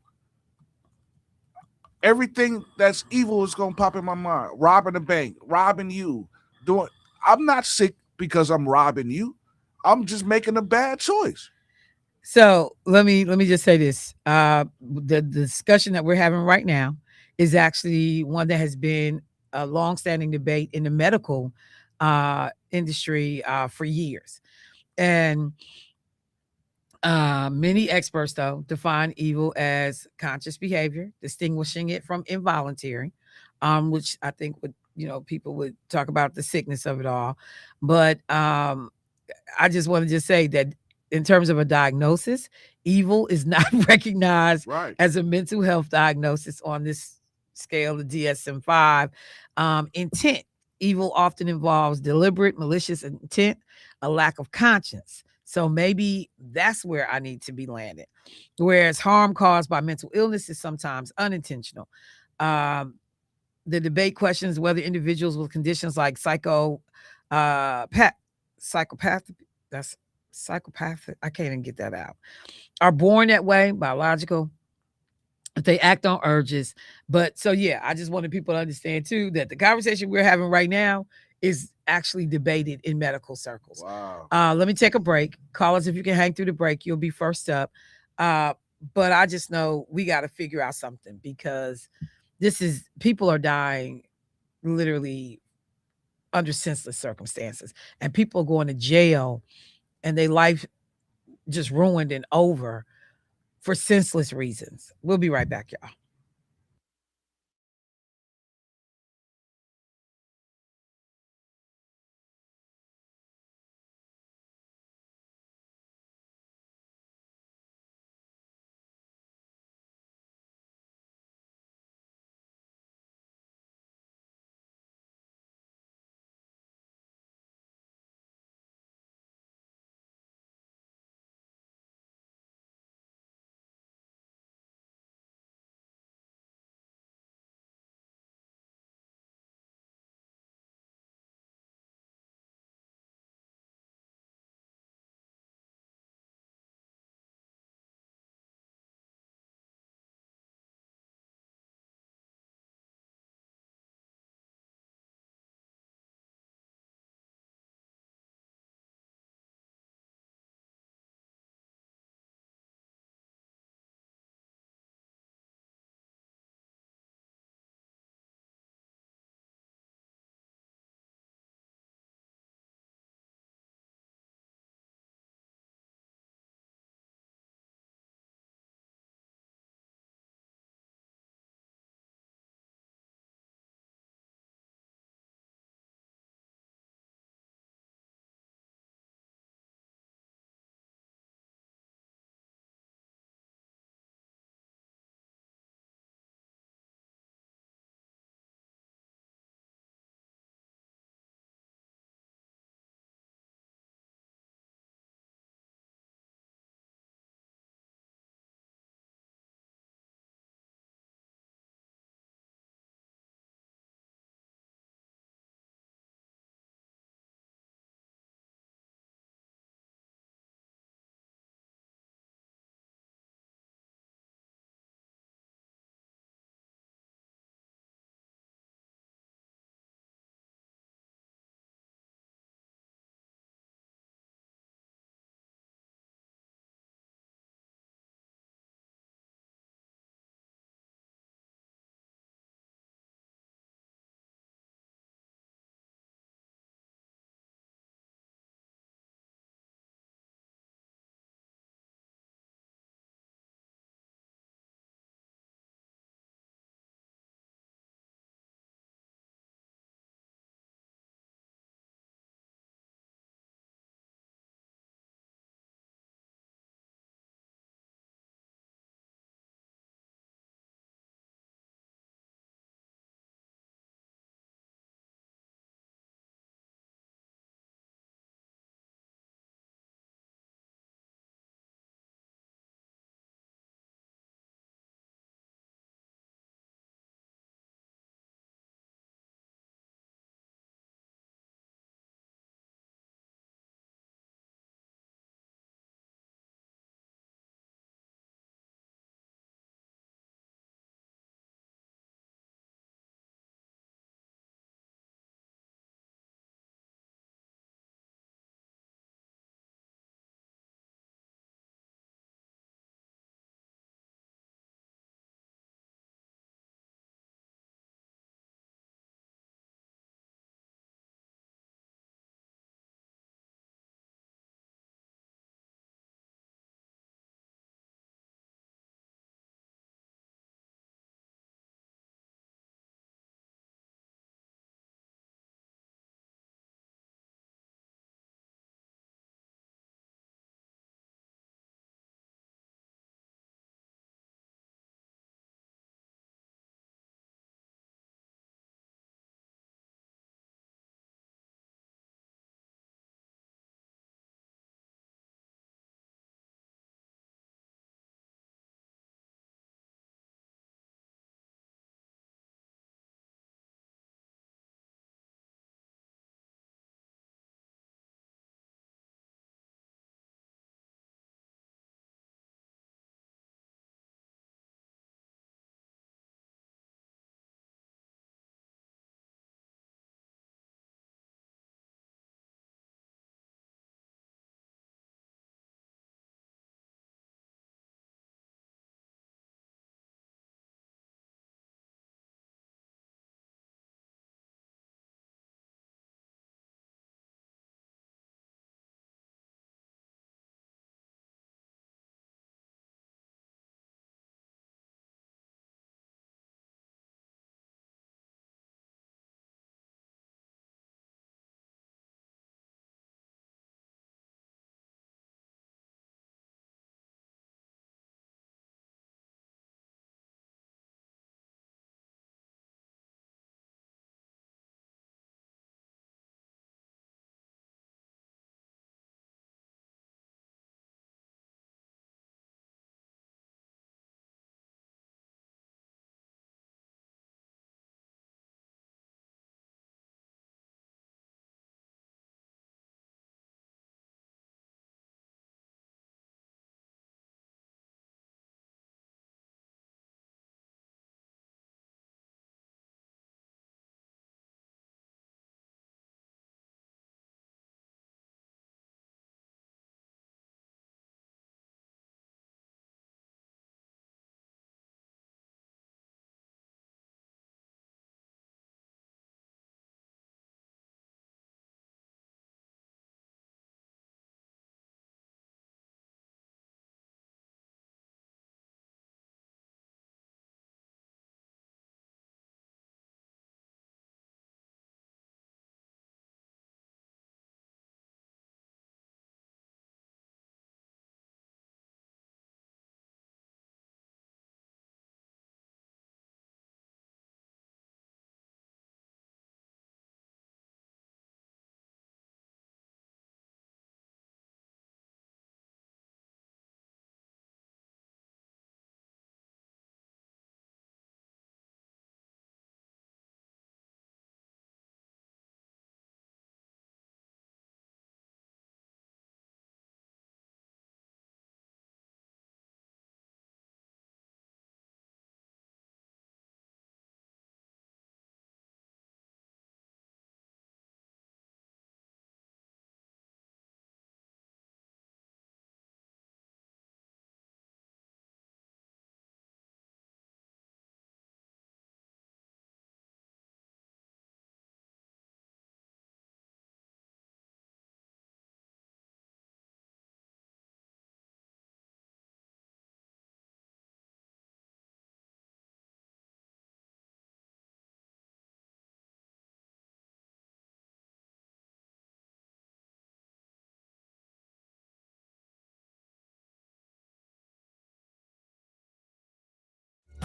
[SPEAKER 2] everything that's evil is gonna pop in my mind. Robbing a bank, robbing you, doing. I'm not sick because I'm robbing you. I'm just making a bad choice.
[SPEAKER 1] So let me just say this. The discussion that we're having right now is actually one that has been a long-standing debate in the medical industry for years. And many experts, though, define evil as conscious behavior, distinguishing it from involuntary, which I think would, people would talk about the sickness of it all. But I just want to just say that in terms of a diagnosis, evil is not recognized
[SPEAKER 2] Right.
[SPEAKER 1] as a mental health diagnosis on this scale, the DSM-5. Intent. Evil often involves deliberate, malicious intent, a lack of conscience. So maybe that's where I need to be landed. Whereas harm caused by mental illness is sometimes unintentional. Um, the debate questions whether individuals with conditions like psychopathic, that's psychopathic, I can't even get that out, are born that way, biological, if they act on urges. But so yeah, I just wanted people to understand too that the conversation we're having right now is actually debated in medical circles.
[SPEAKER 2] Wow.
[SPEAKER 1] Let me take a break. Call us if you can hang through the break. You'll be first up. Uh, but I just know we got to figure out something because people are dying literally under senseless circumstances, and people are going to jail and their life just ruined and over for senseless reasons. We'll be right back, y'all.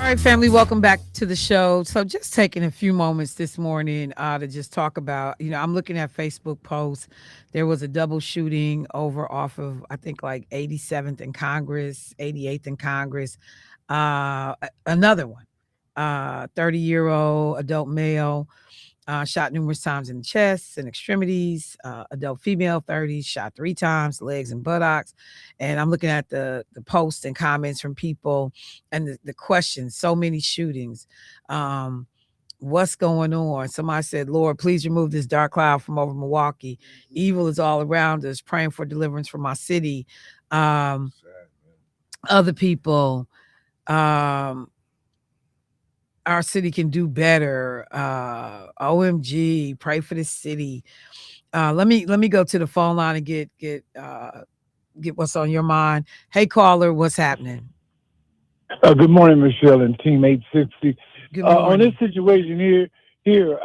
[SPEAKER 1] All right, family, welcome back to the show. So, just taking a few moments this morning to just talk about, I'm looking at Facebook posts. There was a double shooting over off of, I think, like 87th and Congress, 88th and Congress. Another one, 30-year-old adult male shot numerous times in the chest and extremities. Adult female, 30, shot 3 times, legs and buttocks. And I'm looking at the posts and comments from people and the questions. So many shootings. What's going on? Somebody said, Lord, please remove this dark cloud from over Milwaukee. Evil is all around us. Praying for deliverance from my city. Other people. Our city can do better. OMG, pray for the city. Let me go to the phone line and get what's on your mind. Hey, caller, what's happening?
[SPEAKER 5] Good morning, Michelle and Team 860.
[SPEAKER 1] Good
[SPEAKER 5] On this
[SPEAKER 1] morning.
[SPEAKER 5] situation here,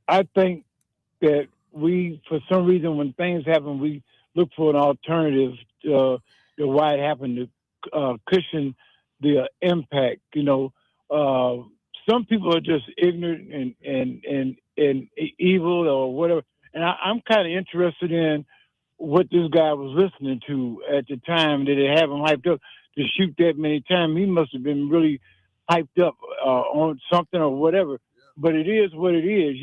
[SPEAKER 5] I think that we, for some reason, when things happen, we look for an alternative to why it happened to cushion the impact. Some people are just ignorant and evil or whatever. And I'm kind of interested in what this guy was listening to at the time. Did it have him hyped up to shoot that many times? He must have been really hyped up on something or whatever. But it is what it is,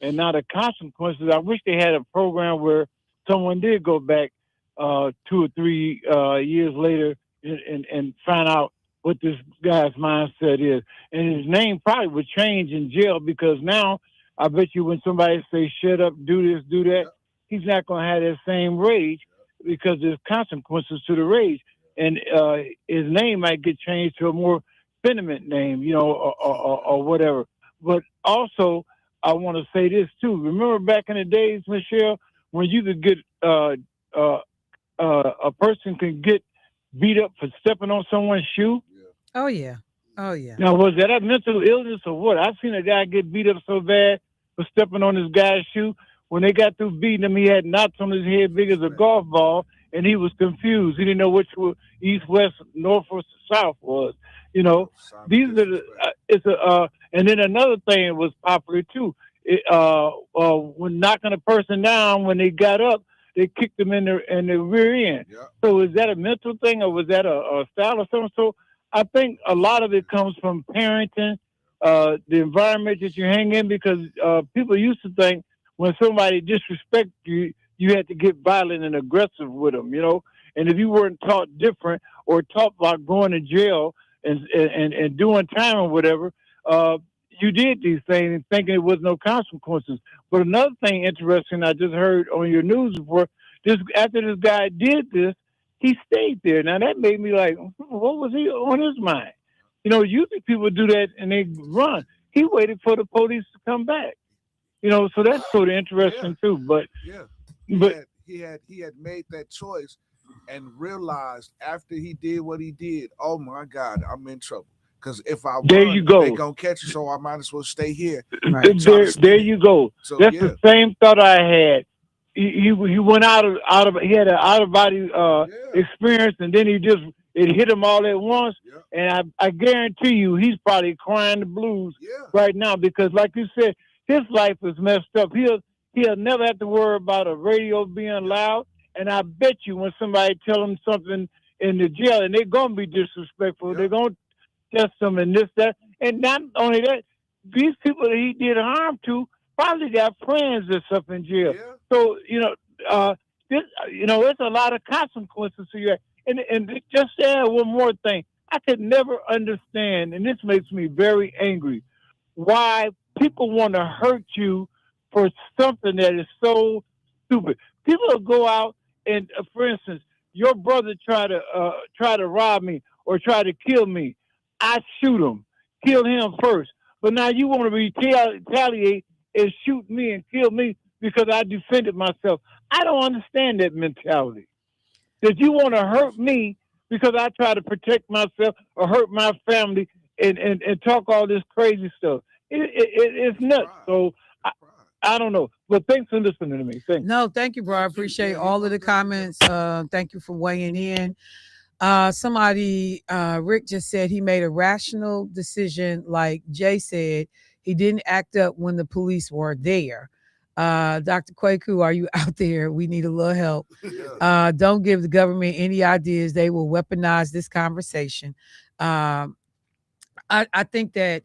[SPEAKER 5] and now the consequences. I wish they had a program where someone did go back 2 or 3 years later and find out what this guy's mindset is. And his name probably would change in jail, because now I bet you when somebody say, shut up, do this, do that, he's not going to have that same rage, because there's consequences to the rage. And his name might get changed to a more sentiment name, or whatever. But also, I want to say this too. Remember back in the days, Michelle, when you could get a person could get beat up for stepping on someone's shoe?
[SPEAKER 1] Oh, yeah. Oh, yeah.
[SPEAKER 5] Now, was that a mental illness or what? I've seen a guy get beat up so bad for stepping on this guy's shoe. When they got through beating him, he had knots on his head big as a golf ball, and he was confused. He didn't know which was east, west, north, or south was. These are and then another thing was popular too. When knocking a person down, when they got up, they kicked them in the rear end. Yeah. So is that a mental thing, or was that a style or something? So I think a lot of it comes from parenting, the environment that you hang in, because people used to think when somebody disrespected you, you had to get violent and aggressive with them, And if you weren't taught different or taught about going to jail and doing time or whatever, you did these things and thinking there was no consequences. But another thing interesting I just heard on your news report, after this guy did this, he stayed there. Now that made me like, what was he on his mind? Usually people do that and they run. He waited for the police to come back. So that's sort of interesting too. But
[SPEAKER 2] he had made that choice and realized after he did what he did, oh my God, I'm in trouble. Because if I
[SPEAKER 5] there
[SPEAKER 2] run,
[SPEAKER 5] you go.
[SPEAKER 2] they're gonna catch you, so I might as well stay here.
[SPEAKER 5] Right. There you go. So, that's the same thought I had. He went out of he had an out of body experience, and then it hit him all at once. Yeah. And I guarantee you, he's probably crying the blues right now, because, like you said, his life is messed up. He'll never have to worry about a radio being loud. And I bet you when somebody tell him something in the jail, and they're gonna be disrespectful, they're gonna test him and this, that, and not only that, these people that he did harm to probably got friends that's up in jail. Yeah. So there's a lot of consequences to you. And just to add one more thing, I could never understand, and this makes me very angry, why people want to hurt you for something that is so stupid. People will go out and, for instance, your brother try to rob me or try to kill me. I shoot him, kill him first. But now you want to retaliate and shoot me and kill me because I defended myself. I don't understand that mentality. That you want to hurt me because I try to protect myself or hurt my family and talk all this crazy stuff. It's nuts. So I don't know. But thanks for listening to me. Thanks.
[SPEAKER 1] No, thank you, bro. I appreciate all of the comments. Thank you for weighing in. Somebody, Rick just said he made a rational decision. Like Jay said, he didn't act up when the police were there. Dr. Kwaku, are you out there? We need a little help. Don't give the government any ideas. They will weaponize this conversation. Um, I think that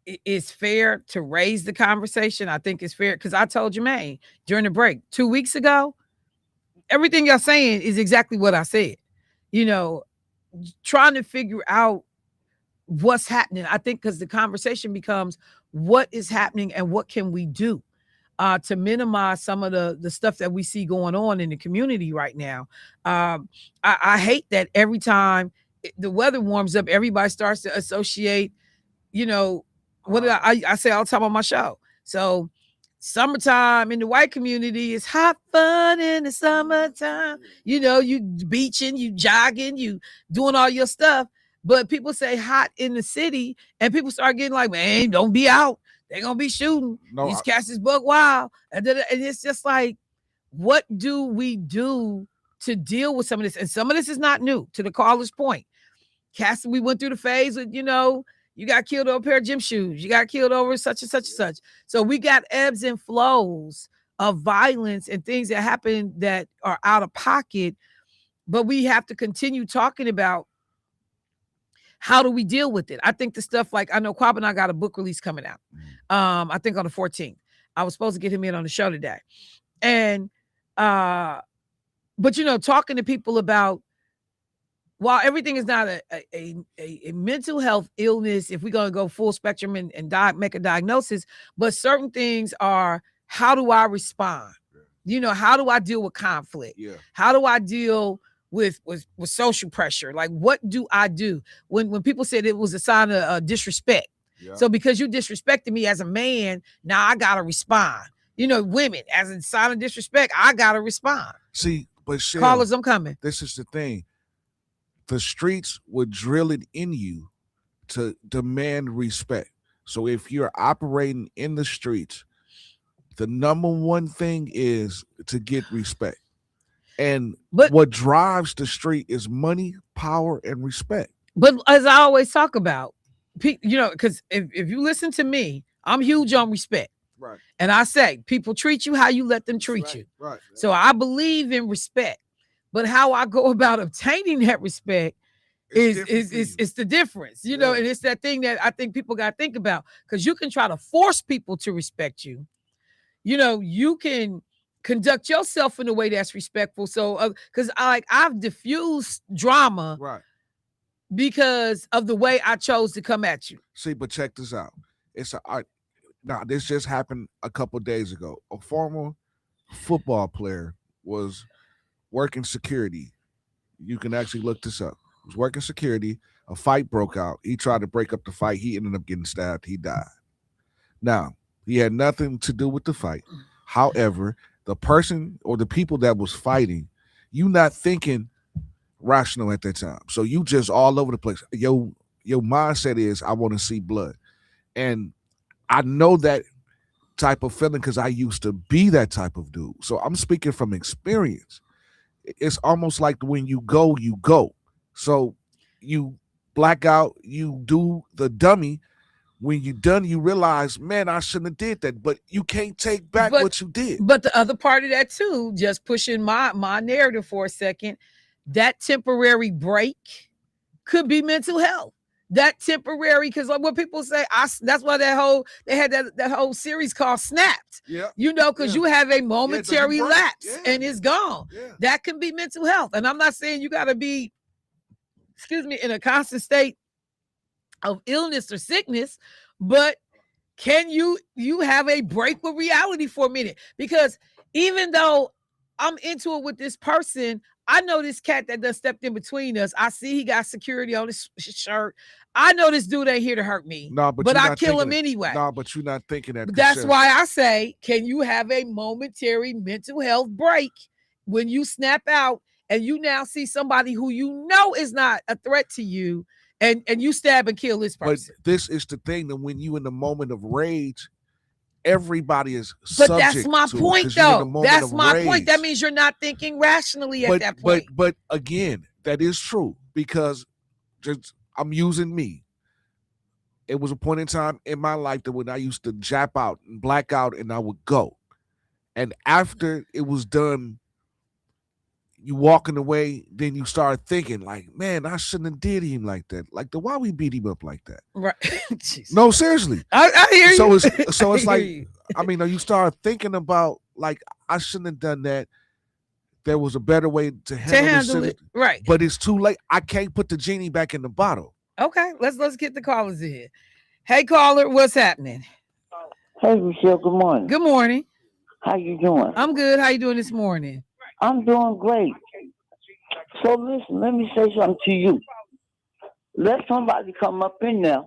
[SPEAKER 1] it's fair to raise the conversation. I think it's fair because I told Jermaine during the break 2 weeks ago, everything y'all saying is exactly what I said. You know, trying to figure out what's happening. I think because the conversation becomes what is happening and what can we do to minimize some of the stuff that we see going on in the community right now. I hate that every time the weather warms up, everybody starts to associate, you know, what did I say all the time on my show. So summertime in the white community is hot fun in the summertime. You know, you beaching, you jogging, you doing all your stuff. But people say hot in the city, and people start getting like, man, don't be out. They're gonna be shooting.
[SPEAKER 2] No,
[SPEAKER 1] These cats is buck wild. And it's just like, what do we do to deal with some of this? And some of this is not new, to the caller's point. Cassie, we went through the phase with, you know, you got killed over a pair of gym shoes. You got killed over such and such and such. So we got ebbs and flows of violence and things that happen that are out of pocket. But we have to continue talking about how do we deal with it. I think the stuff like, I know Quab and I got a book release coming out. I think on the 14th. I was supposed to get him in on the show today. And, but you know, talking to people about, while everything is not a mental health illness, if we're going to go full spectrum and make a diagnosis, but certain things are, how do I respond? You know, how do I deal with conflict? How do I deal with social pressure? Like, what do I do? When people said it was a sign of disrespect. So because you disrespected me as a man, now I got to respond. You know, women, as a sign of disrespect, I got to respond.
[SPEAKER 2] See, but Shell,
[SPEAKER 1] callers, I'm coming.
[SPEAKER 2] This is the thing. The streets would drill it in you to demand respect. So if you're operating in the streets, the number one thing is to get respect. And what drives the street is money, power, and respect.
[SPEAKER 1] But as I always talk about, you know, because if you listen to me, I'm huge on respect.
[SPEAKER 2] Right.
[SPEAKER 1] And I say, people treat you how you let them treat you.
[SPEAKER 2] Right.
[SPEAKER 1] So I believe in respect. But how I go about obtaining that respect is the difference, you know, and it's that thing that I think people got to think about, because you can try to force people to respect you. You know, you can conduct yourself in a way that's respectful. So, because I've diffused drama,
[SPEAKER 2] right,
[SPEAKER 1] because of the way I chose to come at you.
[SPEAKER 2] See, but check this out. This just happened a couple days ago. A former football player was working security. You can actually look this up. He was working security. A fight broke out. He tried to break up the fight. He ended up getting stabbed. He died. Now, he had nothing to do with the fight. However, the person or the people that was fighting, you not thinking rational at that time. So you just all over the place. Your mindset is, I want to see blood. And I know that type of feeling because I used to be that type of dude. So I'm speaking from experience. It's almost like when you go, you go. So you black out, you do the dummy. When you done, you realize, man, I shouldn't have did that. But you can't take back what you did.
[SPEAKER 1] But the other part of that too, just pushing my narrative for a second, that temporary break could be mental health. That temporary, because like what people say, that's why they had that whole series called Snapped.
[SPEAKER 2] Yeah.
[SPEAKER 1] You know, because you have a momentary lapse and it's gone.
[SPEAKER 2] Yeah.
[SPEAKER 1] That can be mental health. And I'm not saying you got to be, in a constant state of illness or sickness, but can you have a break with reality for a minute? Because even though I'm into it with this person, I know this cat that done stepped in between us. I see he got security on his shirt. I know this dude ain't here to hurt me.
[SPEAKER 2] No, but
[SPEAKER 1] I kill him anyway.
[SPEAKER 2] No, but you're not thinking that.
[SPEAKER 1] That's why I say, can you have a momentary mental health break when you snap out and you now see somebody who you know is not a threat to you, and you stab and kill this person?
[SPEAKER 2] But this is the thing, that when you in the moment of rage, everybody is subject to it.
[SPEAKER 1] But that's my point, though. That's my point. That means you're not thinking rationally at that point.
[SPEAKER 2] But again, that is true because just I'm using me. It was a point in time in my life that when I used to jap out and black out and I would go. And after it was done, you walking away, then you start thinking like, man, I shouldn't have did him like that. Like the why we beat him up like that.
[SPEAKER 1] Right. Jeez.
[SPEAKER 2] No, seriously.
[SPEAKER 1] I hear
[SPEAKER 2] So
[SPEAKER 1] you.
[SPEAKER 2] it's
[SPEAKER 1] I
[SPEAKER 2] like,
[SPEAKER 1] hear you.
[SPEAKER 2] I mean, you start thinking about like I shouldn't have done that. There was a better way to
[SPEAKER 1] To
[SPEAKER 2] handle this
[SPEAKER 1] handle
[SPEAKER 2] shit,
[SPEAKER 1] it. Right.
[SPEAKER 2] but it's too late. I can't put the genie back in the bottle.
[SPEAKER 1] Okay. Let's get the callers in here. Hey caller, what's happening?
[SPEAKER 6] Hey, Michelle, good morning.
[SPEAKER 1] Good morning.
[SPEAKER 6] How you doing?
[SPEAKER 1] I'm good. How you doing this morning?
[SPEAKER 6] I'm doing great. So listen, let me say something to you. Let somebody come up in there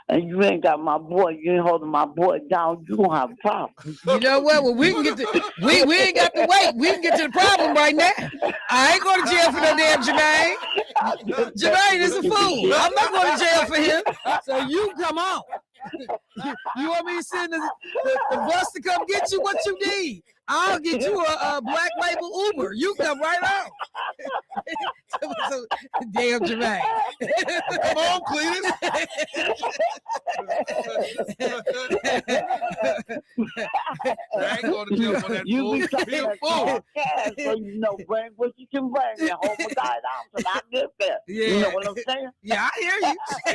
[SPEAKER 6] and you ain't got my boy, you ain't holding my boy down, you gonna have a problem.
[SPEAKER 1] You know what? Well, we can get to we ain't got to wait. We can get to the problem right now. I ain't going to jail for no damn Jermaine. Jermaine is a fool. I'm not going to jail for him. So you come on. You want me to send the bus to come get you? What you need? I'll get you a black label Uber. You come right on. So, damn Jermaine.
[SPEAKER 2] Come on, Cletus. I ain't going to jail for that
[SPEAKER 6] You
[SPEAKER 2] fool.
[SPEAKER 6] be talking
[SPEAKER 2] Be a
[SPEAKER 6] that
[SPEAKER 2] fool.
[SPEAKER 6] talk fast, so you know, bring what you can bring and hold my guy down till I get there.
[SPEAKER 1] Yeah.
[SPEAKER 6] You know what I'm saying?
[SPEAKER 1] Yeah, I hear you.
[SPEAKER 2] I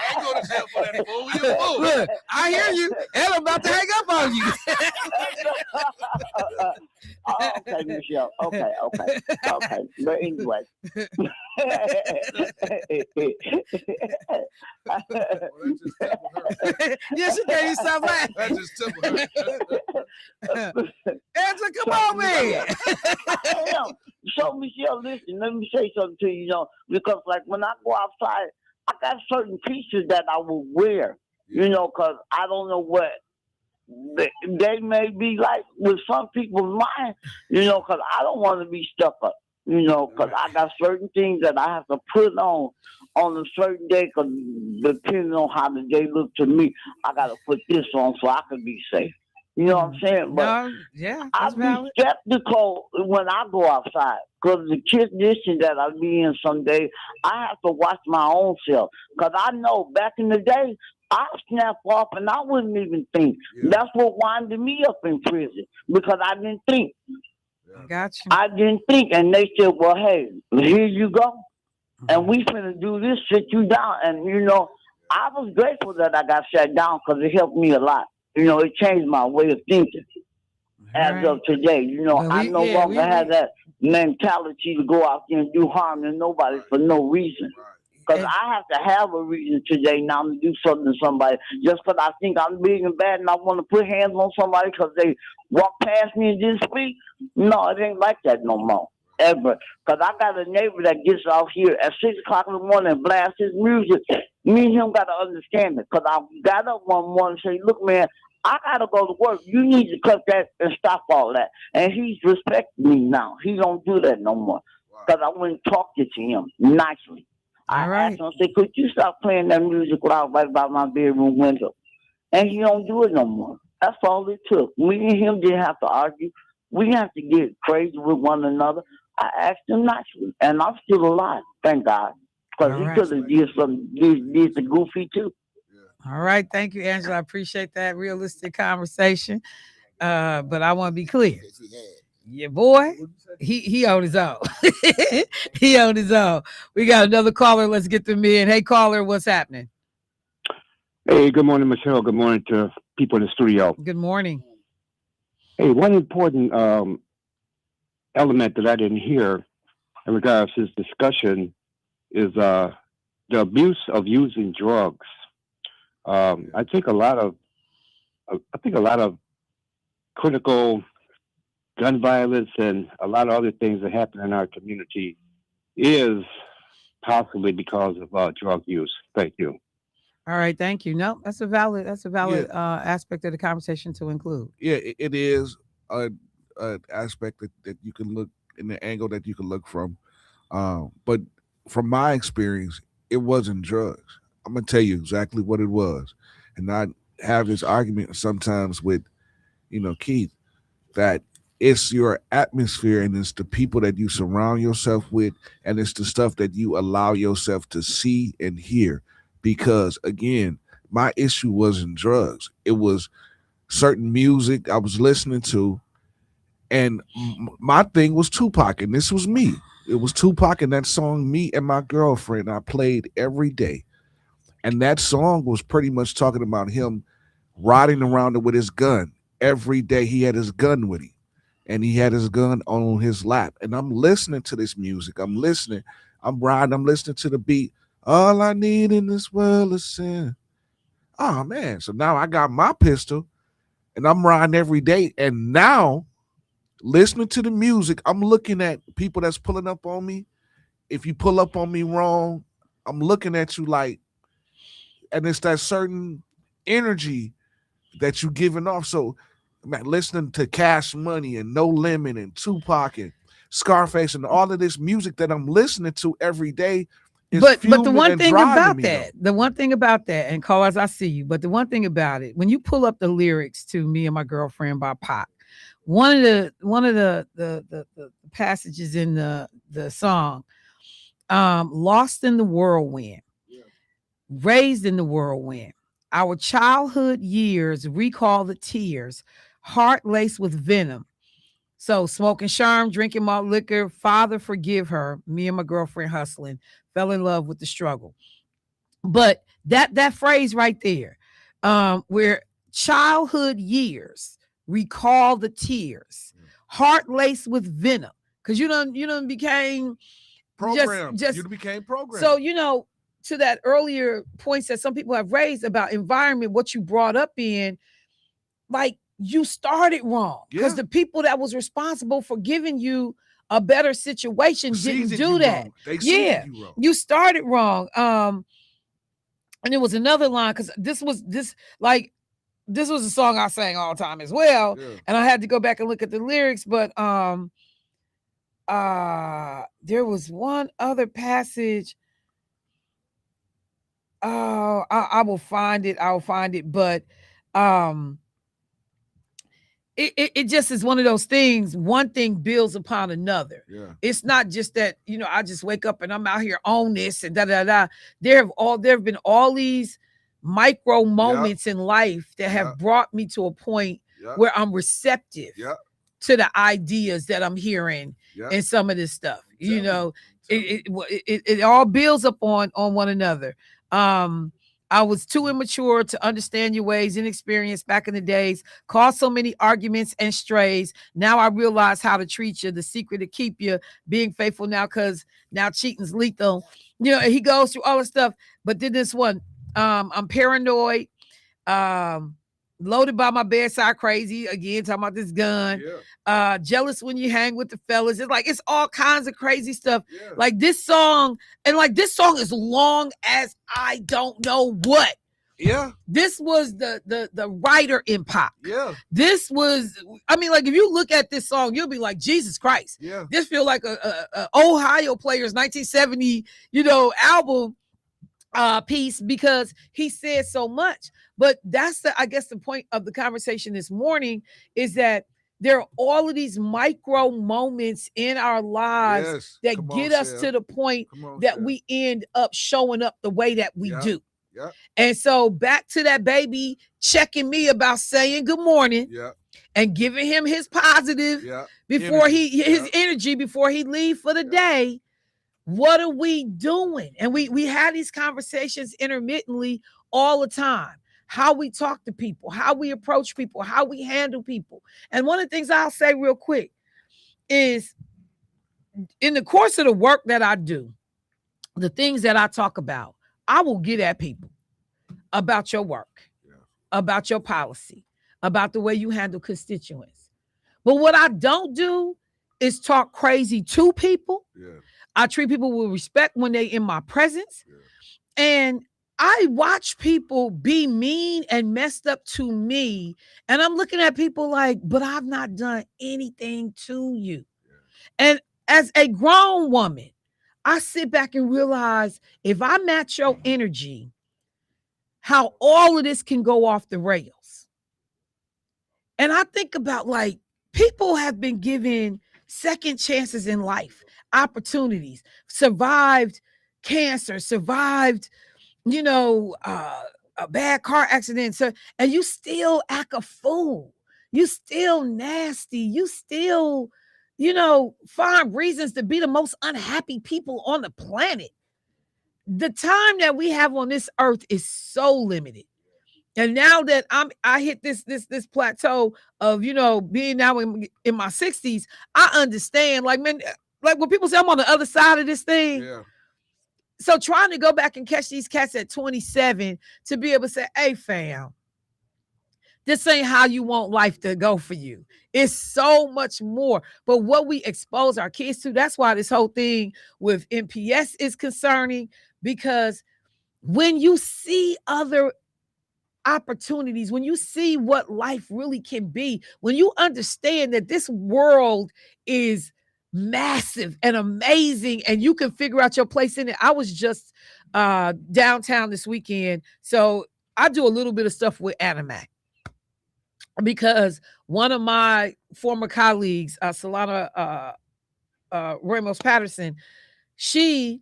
[SPEAKER 2] ain't going to jail for that fool. You a fool.
[SPEAKER 1] Look, I hear you. And I'm about to hang up on you.
[SPEAKER 6] Oh, okay, Michelle. Okay. But anyway.
[SPEAKER 1] Yes, you can't stop laughing.
[SPEAKER 2] That just tickled her.
[SPEAKER 1] Angela, come on, man.
[SPEAKER 6] Damn. So, Michelle, listen, let me say something to you, because like when I go outside, I got certain pieces that I will wear, because I don't know what they may be like with some people's mind, because I don't want to be stuck up, because I got certain things that I have to put on a certain day, because depending on how the day look to me, I got to put this on so I can be safe. You know what I'm saying? But
[SPEAKER 1] No, yeah,
[SPEAKER 6] I
[SPEAKER 1] that's
[SPEAKER 6] be
[SPEAKER 1] valid.
[SPEAKER 6] skeptical when I go outside because the condition that I be in someday, I have to watch my own self. Because I know back in the day, I snap off and I wouldn't even think.
[SPEAKER 2] Yeah.
[SPEAKER 6] That's what winded me up in prison because I didn't think.
[SPEAKER 1] Got you.
[SPEAKER 6] I didn't think. And they said, well, hey, here you go. And we finna do this, sit you down. And, I was grateful that I got sat down because it helped me a lot. It changed my way of thinking as of today.
[SPEAKER 1] Well,
[SPEAKER 6] I no longer have that mentality to go out there and do harm to nobody for no reason. Because I have to have a reason today now to do something to somebody. Just because I think I'm big and bad and I want to put hands on somebody because they walk past me and didn't speak. No, it ain't like that no more. Ever. Because I got a neighbor that gets out here at 6 o'clock in the morning and blasts his music. Me and him got to understand it. Because I got up one morning and say, look, man, I got to go to work. You need to cut that and stop all that. And he's respecting me now. He don't do that no more. Because I went and talked to him nicely. I asked him, I said, could you stop playing that music loud right by my bedroom window? And he don't do it no more. That's all it took. Me and him didn't have to argue. We didn't have to get crazy with one another. I asked him nicely, and I'm still alive, thank God. Because he could have did something, did the goofy too.
[SPEAKER 1] All right. Thank you, Angela. I appreciate that realistic conversation. But I want to be clear. Yeah, boy, he on his own. He on his own. We got another caller. Let's get them in. Hey, caller, what's happening?
[SPEAKER 7] Hey, good morning, Michelle. Good morning to people in the studio.
[SPEAKER 1] Good morning.
[SPEAKER 7] Hey, one important element that I didn't hear in regards to this discussion is the abuse of using drugs. I think a lot of critical gun violence and a lot of other things that happen in our community is possibly because of drug use. Thank you.
[SPEAKER 1] All right, thank you. No, that's a valid aspect of the conversation to include.
[SPEAKER 2] Yeah, it is a aspect that you can look in the angle that you can look from. But from my experience, it wasn't drugs. I'm gonna tell you exactly what it was, and I have this argument sometimes with, Keith, that it's your atmosphere and it's the people that you surround yourself with, and it's the stuff that you allow yourself to see and hear. Because again, my issue wasn't drugs, it was certain music I was listening to, and my thing was Tupac, and this was me. It was Tupac and that song "Me and My Girlfriend" I played every day, and that song was pretty much talking about him riding around with his gun every day. He had his gun with him, and he had his gun on his lap. And I'm listening to this music. I'm listening. I'm riding. I'm listening to the beat. All I need in this world is sin. Oh man! So now I got my pistol, and I'm riding every day. And now, listening to the music, I'm looking at people that's pulling up on me. If you pull up on me wrong, I'm looking at you like, and it's that certain energy that you giving off. So, man, listening to Cash Money and No Limit and Tupac and Scarface and all of this music that I'm listening to every day is
[SPEAKER 1] But the
[SPEAKER 2] fueling
[SPEAKER 1] one
[SPEAKER 2] and
[SPEAKER 1] thing
[SPEAKER 2] driving
[SPEAKER 1] about
[SPEAKER 2] me.
[SPEAKER 1] that, the one thing about that, and call as I see you, but the one thing about it, when you pull up the lyrics to "Me and My Girlfriend" by Pac, one of the passages in the song, lost in the whirlwind, raised in the whirlwind. Our childhood years recall the tears, heart laced with venom. So smoking sherm, drinking malt liquor, father forgive her. Me and my girlfriend hustling, fell in love with the struggle. But that phrase right there, where childhood years recall the tears, heart laced with venom, because you done became
[SPEAKER 2] Programmed.
[SPEAKER 1] just
[SPEAKER 2] You became programmed.
[SPEAKER 1] so to that earlier points that some people have raised about environment, what you brought up in, like you started wrong because the people that was responsible for giving you a better situation didn't do that. Yeah, you started wrong. And there was another line because this was a song I sang all the time as well, and I had to go back and look at the lyrics. But there was one other passage. Oh, I will find it. I'll find it. But um, it just is one of those things. One thing builds upon another.
[SPEAKER 2] Yeah.
[SPEAKER 1] It's not just that, I just wake up and I'm out here on this and da da da. There have been all these micro moments in life that have brought me to a point where I'm receptive to the ideas that I'm hearing and some of this stuff. It all builds up on one another. I was too immature to understand your ways, inexperienced back in the days, caused so many arguments and strays. Now I realize how to treat you, the secret to keep you being faithful now, because now cheating's lethal. He goes through all the stuff. But then this one, I'm paranoid, loaded by my bedside crazy, again, talking about this gun, jealous when you hang with the fellas. It's all kinds of crazy stuff. Like this song, and this song is long as I don't know what. This was the writer in Pop. This was, if you look at this song, you'll be like, Jesus Christ. This feel like a Ohio Players 1970, album piece, because he said so much. But that's I guess the point of the conversation this morning is that there are all of these micro moments in our lives that get us to the point that we end up showing up the way that we do. And so back to that baby checking me about saying good morning and giving him his positive before his energy before he leave for the day. What are we doing? And we had these conversations intermittently all the time. How we talk to people, how we approach people, how we handle people. And one of the things I'll say real quick is, in the course of the work that I do, the things that I talk about, I will get at people about your work, about your policy, about the way you handle constituents. But what I don't do is talk crazy to people. I treat people with respect when they're in my presence. And I watch people be mean and messed up to me. And I'm looking at people like, but I've not done anything to you. And as a grown woman, I sit back and realize, if I match your energy, how all of this can go off the rails. And I think about, People have been given second chances in life, opportunities, survived cancer, survived, a bad car accident. So, and you still act a fool. You still nasty. You still, find reasons to be the most unhappy people on the planet. The time that we have on this earth is so limited. And now that I hit this plateau of being now in my 60s, I understand. Like, man, like when people say I'm on the other side of this thing.
[SPEAKER 2] Yeah.
[SPEAKER 1] So trying to go back and catch these cats at 27 to be able to say, hey fam, this ain't how you want life to go for you. It's so much more. But what we expose our kids to, that's why this whole thing with NPS is concerning, because when you see other opportunities, when you see what life really can be, when you understand that this world is massive and amazing and you can figure out your place in it. I was just downtown this weekend, so I do a little bit of stuff with anime because one of my former colleagues, Solana Ramos Patterson, she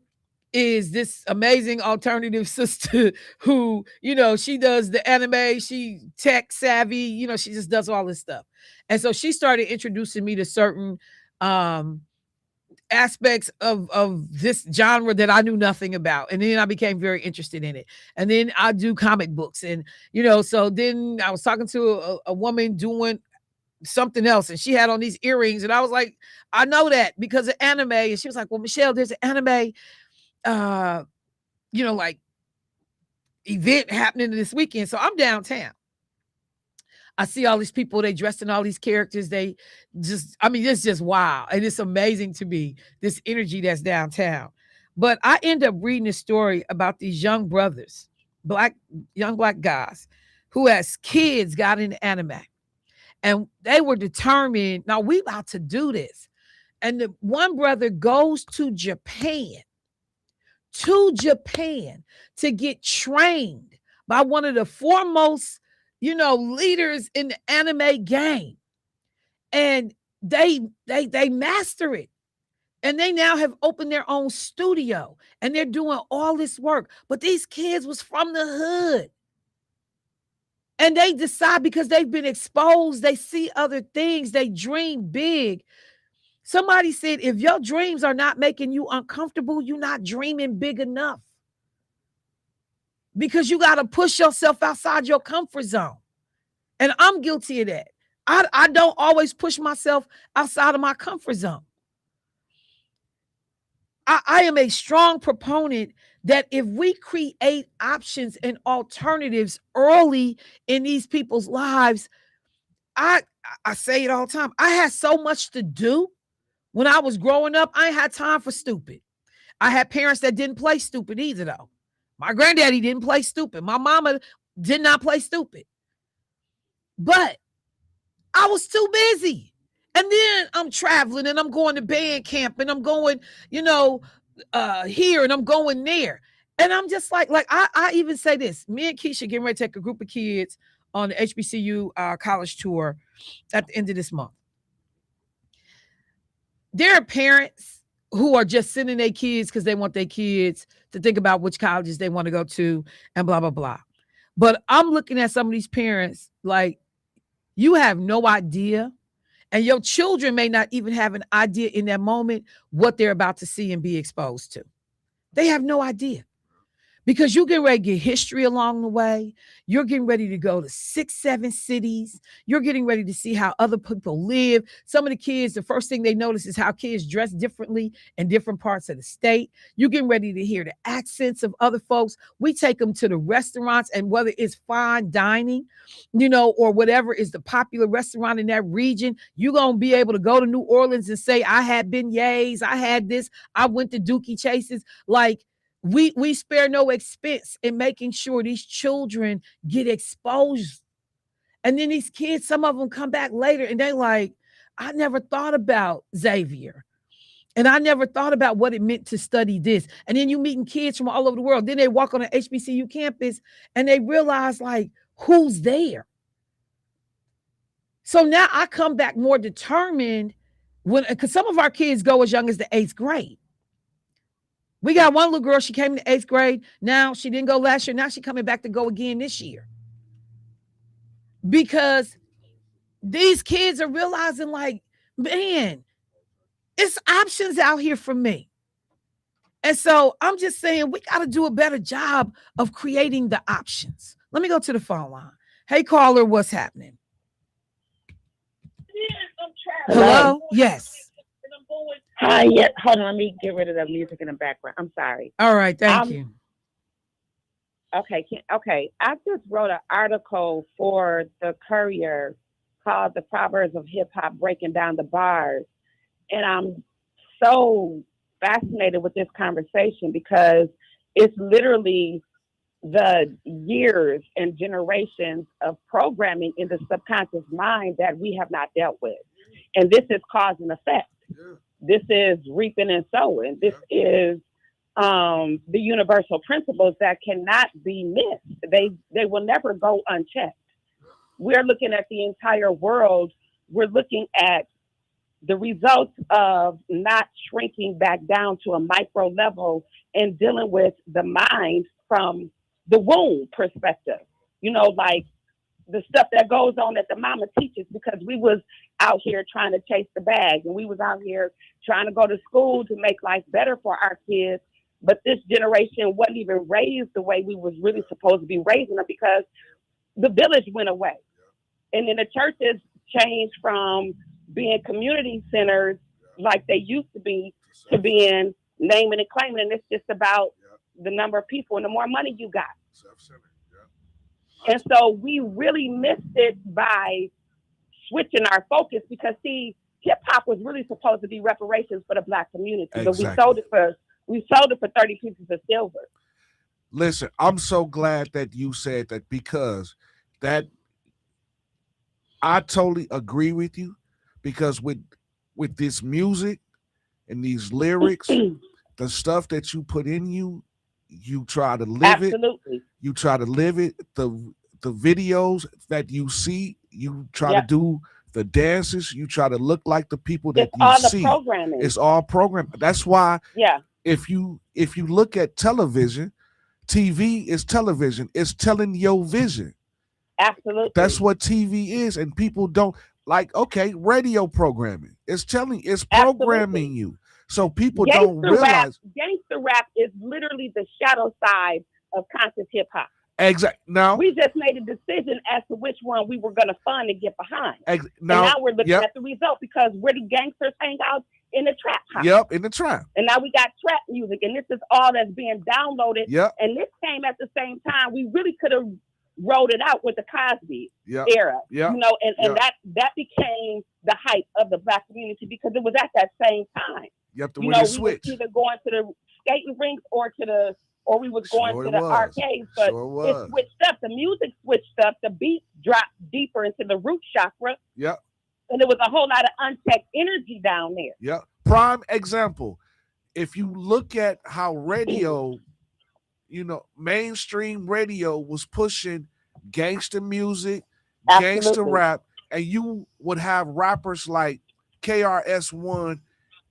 [SPEAKER 1] is this amazing alternative sister who, she does the anime, she tech savvy, she just does all this stuff. And so she started introducing me to certain aspects of this genre that I knew nothing about. And then I became very interested in it. And then I do comic books. And, so then I was talking to a woman doing something else, and she had on these earrings. And I was like, I know that because of anime. And she was like, well, Michelle, there's an anime like event happening this weekend. So I'm downtown. I see all these people, they dressed in all these characters. They just, it's just wow. And it's amazing to me, this energy that's downtown. But I end up reading a story about these young brothers, young black guys who as kids got into anime. And they were determined, now we about to do this. And the one brother goes to Japan to get trained by one of the foremost, leaders in the anime game. And they master it. And they now have opened their own studio and they're doing all this work. But these kids was from the hood. And they decide, because they've been exposed, they see other things, they dream big. Somebody said, if your dreams are not making you uncomfortable, you're not dreaming big enough. Because you got to push yourself outside your comfort zone. And I'm guilty of that. I don't always push myself outside of my comfort zone. I am a strong proponent that if we create options and alternatives early in these people's lives, I say it all the time. I had so much to do when I was growing up. I ain't had time for stupid. I had parents that didn't play stupid either, though. My granddaddy didn't play stupid. My mama did not play stupid. But I was too busy. And then I'm traveling and I'm going to band camp and I'm going, here and I'm going there. And I'm just like I even say this. Me and Keisha getting ready to take a group of kids on the HBCU college tour at the end of this month. There are parents who are just sending their kids because they want their kids to think about which colleges they want to go to and blah, blah, blah. But I'm looking at some of these parents like, you have no idea. And your children may not even have an idea in that moment what they're about to see and be exposed to. They have no idea. Because you're getting ready to get history along the way. You're getting ready to go to 6, 7 cities. You're getting ready to see how other people live. Some of the kids, the first thing they notice is how kids dress differently in different parts of the state. You're getting ready to hear the accents of other folks. We take them to the restaurants, and whether it's fine dining, or whatever is the popular restaurant in that region, you're going to be able to go to New Orleans and say, I had beignets, I had this, I went to Dookie Chases. Like, we spare no expense in making sure these children get exposed. And then these kids, some of them come back later and they like, I never thought about Xavier. And I never thought about what it meant to study this. And then you meeting kids from all over the world. Then they walk on an HBCU campus and they realize like, who's there? So now I come back more determined because some of our kids go as young as the 8th grade. We got one little girl, she came in the 8th grade. Now she didn't go last year. Now she's coming back to go again this year. Because these kids are realizing, like, man, it's options out here for me. And so I'm just saying we got to do a better job of creating the options. Let me go to the phone line. Hey, caller, what's happening? Hello? Yes.
[SPEAKER 8] Hi, yeah. Hold on, let me get rid of the music in the background. I'm sorry.
[SPEAKER 1] All right, thank you.
[SPEAKER 8] Okay, I just wrote an article for the Courier called "The Proverbs of Hip Hop: Breaking Down the Bars," and I'm so fascinated with this conversation because it's literally the years and generations of programming in the subconscious mind that we have not dealt with, and this is cause and effect. Yeah. This is reaping and sowing. This is the universal principles that cannot be missed. They will never go unchecked. We're looking at the entire world. We're looking at the results of not shrinking back down to a micro level and dealing with the mind from the womb perspective. You know, like the stuff that goes on that the mama teaches, because we was out here trying to chase the bag and we was out here trying to go to school to make life better for our kids. But this generation wasn't even raised the way we was really supposed to be raising them because the village went away. And then the churches changed from being community centers like they used to be to being naming and claiming. And it's just about the number of people and the more money you got. And so we really missed it by switching our focus because, see, hip hop was really supposed to be reparations for the Black community, but we sold it for 30 pieces of silver.
[SPEAKER 2] Listen, I'm so glad that you said that because that I totally agree with you because with this music and these lyrics, the stuff that you put in you try to live
[SPEAKER 8] Absolutely.
[SPEAKER 2] it. You try to live it. The videos that you see, you try to do the dances. You try to look like the people that you see.
[SPEAKER 8] It's all the programming.
[SPEAKER 2] It's all programming. That's why.
[SPEAKER 8] Yeah.
[SPEAKER 2] If you look at television, TV is television. It's telling your vision.
[SPEAKER 8] Absolutely.
[SPEAKER 2] That's what TV is, and people don't like. Okay, radio programming. It's programming you. So people don't realize.
[SPEAKER 8] Gangster rap is literally the shadow side of conscious hip hop.
[SPEAKER 2] Exactly. Now
[SPEAKER 8] we just made a decision as to which one we were going to fund and get behind.
[SPEAKER 2] Now
[SPEAKER 8] we're looking at the result because where the gangsters hang out in the trap house.
[SPEAKER 2] Yep, in the trap.
[SPEAKER 8] And now we got trap music, and this is all that's being downloaded.
[SPEAKER 2] Yep.
[SPEAKER 8] And this came at the same time. We really could have rolled it out with the Cosby era.
[SPEAKER 2] Yeah.
[SPEAKER 8] You know, and that became the hype of the Black community because it was at that same time.
[SPEAKER 2] You have to
[SPEAKER 8] we
[SPEAKER 2] switch.
[SPEAKER 8] was either going to the skating rinks or we was going to the arcades, but it switched up. The music switched up. The beat dropped deeper into the root chakra.
[SPEAKER 2] Yep.
[SPEAKER 8] And there was a whole lot of unchecked energy down there.
[SPEAKER 2] Yep. Prime example. If you look at how radio, mainstream radio was pushing gangster music, gangster rap, and you would have rappers like KRS-One,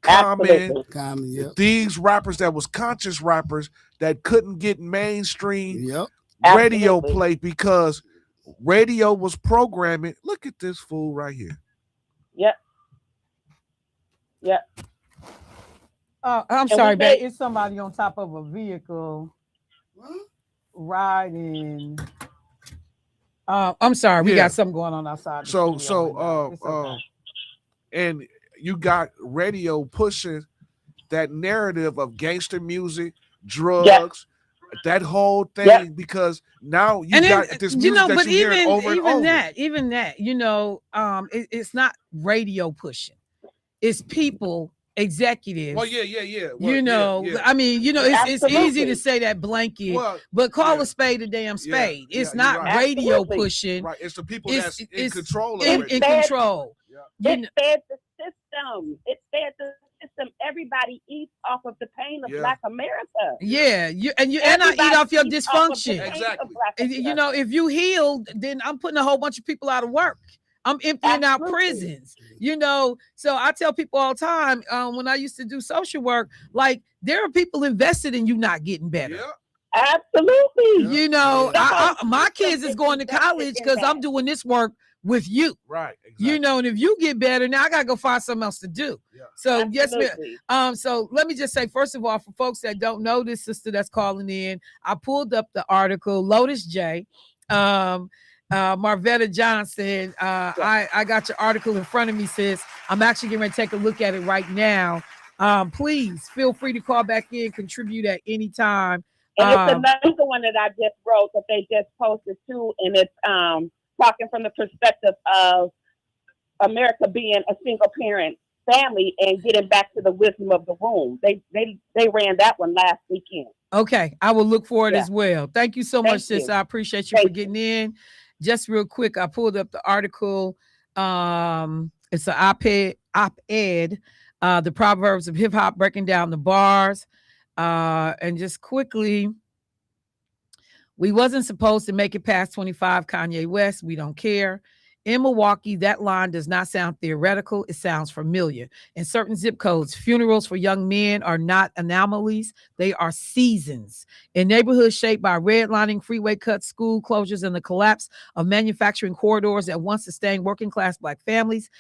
[SPEAKER 2] Common, these rappers that was conscious rappers that couldn't get mainstream radio play because radio was programming. Look at this fool right here.
[SPEAKER 8] Yep.
[SPEAKER 1] I'm sorry, babe. It's somebody on top of a vehicle riding. I'm sorry. We got something going on outside.
[SPEAKER 2] And you got radio pushing that narrative of gangster music, drugs, that whole thing, because now you got this music that you're hearing over and over.
[SPEAKER 1] Even that, it's not radio pushing. It's people, executives.
[SPEAKER 2] Well, yeah.
[SPEAKER 1] I mean, it's easy to say that blanket, but call a spade a damn spade. It's not radio pushing.
[SPEAKER 2] Right. It's the people that's in control.
[SPEAKER 1] In control.
[SPEAKER 8] It fed the system. It fed the system. Everybody eats off of the pain of Black America.
[SPEAKER 1] Yeah, and I eat off your dysfunction.
[SPEAKER 2] Exactly.
[SPEAKER 1] If you healed, then I'm putting a whole bunch of people out of work. I'm emptying out
[SPEAKER 8] Absolutely.
[SPEAKER 1] prisons, So I tell people all the time, when I used to do social work, like there are people invested in you not getting better.
[SPEAKER 2] Yeah.
[SPEAKER 8] Absolutely.
[SPEAKER 2] Yeah.
[SPEAKER 8] The whole
[SPEAKER 1] My
[SPEAKER 8] system
[SPEAKER 1] kids is
[SPEAKER 8] is
[SPEAKER 1] going to
[SPEAKER 8] invested
[SPEAKER 1] college
[SPEAKER 8] in
[SPEAKER 1] because I'm
[SPEAKER 8] that.
[SPEAKER 1] doing this work with you.
[SPEAKER 2] Right. Exactly.
[SPEAKER 1] And if you get better, now I gotta go find something else to do.
[SPEAKER 2] Yeah.
[SPEAKER 1] So yes, ma'am.
[SPEAKER 8] Absolutely.
[SPEAKER 1] So let me just say, first of all, for folks that don't know this sister that's calling in, I pulled up the article. Lotus J, Marvetta Johnson. I got your article in front of me, sis. I'm actually getting ready to take a look at it right now. Please feel free to call back in, contribute at any time.
[SPEAKER 8] And it's another one that I just wrote that they just posted too, and it's talking from the perspective of America being a single parent family and getting back to the wisdom of the womb. They ran that one last weekend.
[SPEAKER 1] Okay, I will look for it
[SPEAKER 8] Yeah.
[SPEAKER 1] as well. Thank you so much, sis.
[SPEAKER 8] you.
[SPEAKER 1] I appreciate you for
[SPEAKER 8] Thank
[SPEAKER 1] getting in. Just real quick, I pulled up the article. It's an op-ed, the Proverbs of hip hop breaking down the bars. And just quickly, we wasn't supposed to make it past 25, Kanye West. We don't care. In Milwaukee, that line does not sound theoretical. It sounds familiar. In certain zip codes, funerals for young men are not anomalies. They are seasons. In neighborhoods shaped by redlining, freeway cuts, school closures, and the collapse of manufacturing corridors that once sustained working class Black families,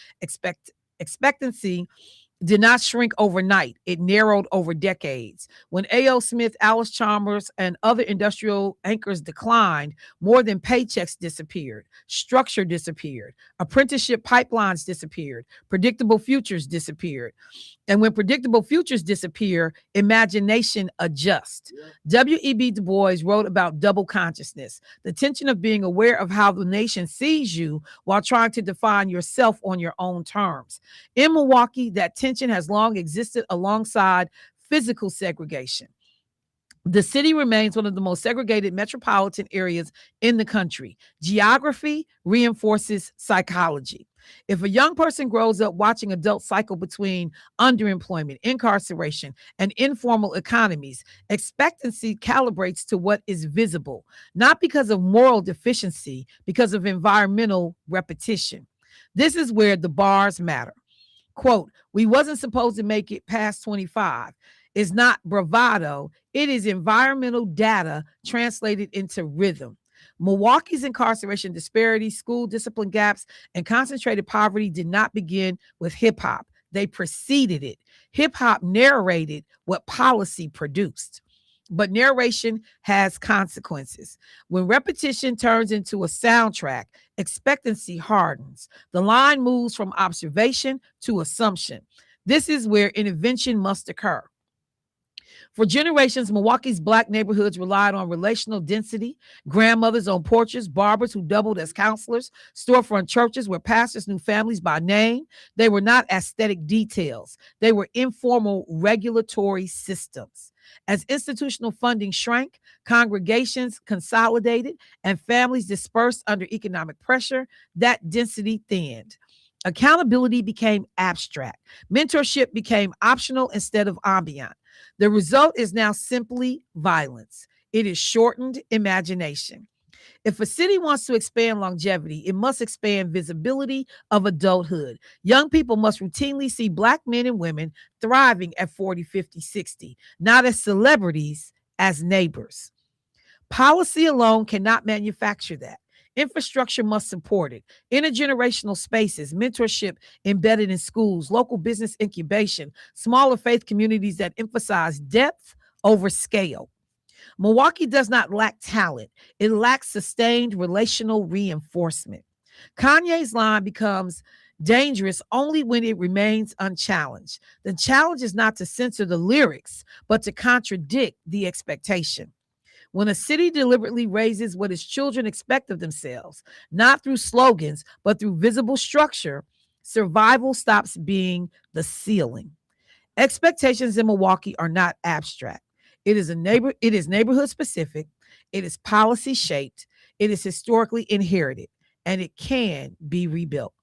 [SPEAKER 1] expectancy did not shrink overnight. It narrowed over decades. When A.O. Smith, Alice Chalmers, and other industrial anchors declined, more than paychecks disappeared. Structure disappeared. Apprenticeship pipelines disappeared. Predictable futures disappeared. And when predictable futures disappear, imagination adjusts. W.E.B. Du Bois wrote about double consciousness, the tension of being aware of how the nation sees you while trying to define yourself on your own terms. In Milwaukee, that tension has long existed alongside physical segregation. The city remains one of the most segregated metropolitan areas in the country. Geography reinforces psychology. If a young person grows up watching adults cycle between underemployment, incarceration, and informal economies, expectancy calibrates to what is visible, not because of moral deficiency, because of environmental repetition. This is where the bars matter. Quote, we wasn't supposed to make it past 25. Is not bravado. It is environmental data translated into rhythm. Milwaukee's incarceration disparities, school discipline gaps, and concentrated poverty did not begin with hip hop. They preceded it. Hip hop narrated what policy produced. But narration has consequences. When repetition turns into a soundtrack, expectancy hardens. The line moves from observation to assumption. This is where intervention must occur. For generations, Milwaukee's Black neighborhoods relied on relational density, grandmothers on porches, barbers who doubled as counselors, storefront churches where pastors knew families by name. They were not aesthetic details. They were informal regulatory systems. As institutional funding shrank, congregations consolidated, and families dispersed under economic pressure, that density thinned. Accountability became abstract. Mentorship became optional instead of ambient. The result is now simply violence. It is shortened imagination. If a city wants to expand longevity, it must expand visibility of adulthood. Young people must routinely see Black men and women thriving at 40, 50, 60, not as celebrities, as neighbors. Policy alone cannot manufacture that. Infrastructure must support it. Intergenerational spaces, mentorship embedded in schools, local business incubation, smaller faith communities that emphasize depth over scale. Milwaukee does not lack talent. It lacks sustained relational reinforcement. Kanye's line becomes dangerous only when it remains unchallenged. The challenge is not to censor the lyrics, but to contradict the expectation. When a city deliberately raises what its children expect of themselves, not through slogans, but through visible structure, survival stops being the ceiling. Expectations in Milwaukee are not abstract. It is neighborhood specific, it is policy shaped, it is historically inherited, and it can be rebuilt.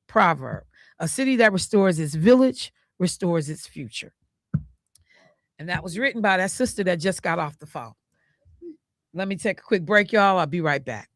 [SPEAKER 1] Proverb: a city that restores its village restores its future. And that was written by that sister that just got off the phone. Let me take a quick break, y'all. I'll be right back.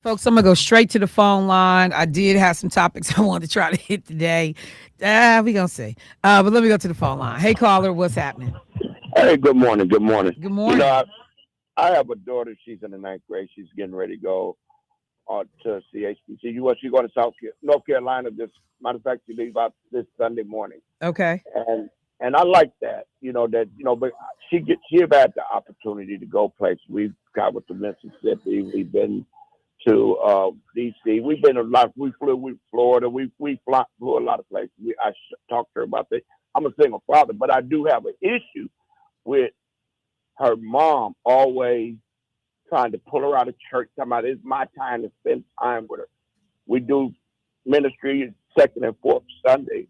[SPEAKER 1] Folks, I'm gonna go straight to the phone line. I did have some topics I wanted to try to hit today. We gonna see. But let me go to the phone line. Hey caller, what's happening?
[SPEAKER 9] Hey, good morning. Good morning.
[SPEAKER 1] Good
[SPEAKER 9] You know,
[SPEAKER 1] morning.
[SPEAKER 9] I have a daughter. She's in the ninth grade. She's getting ready to go to CHBC. She's going to North Carolina. This matter of fact, she leaves out this Sunday morning,
[SPEAKER 1] Okay.
[SPEAKER 9] and I like that. But she have had the opportunity to go places. We've traveled to Mississippi. We've been to DC. We've been a lot. We flew with Florida. Flew a lot of places. Talked to her about that. I'm a single father, but I do have an issue with her mom always trying to pull her out of church, talking about it's my time to spend time with her. We do ministry second and fourth Sunday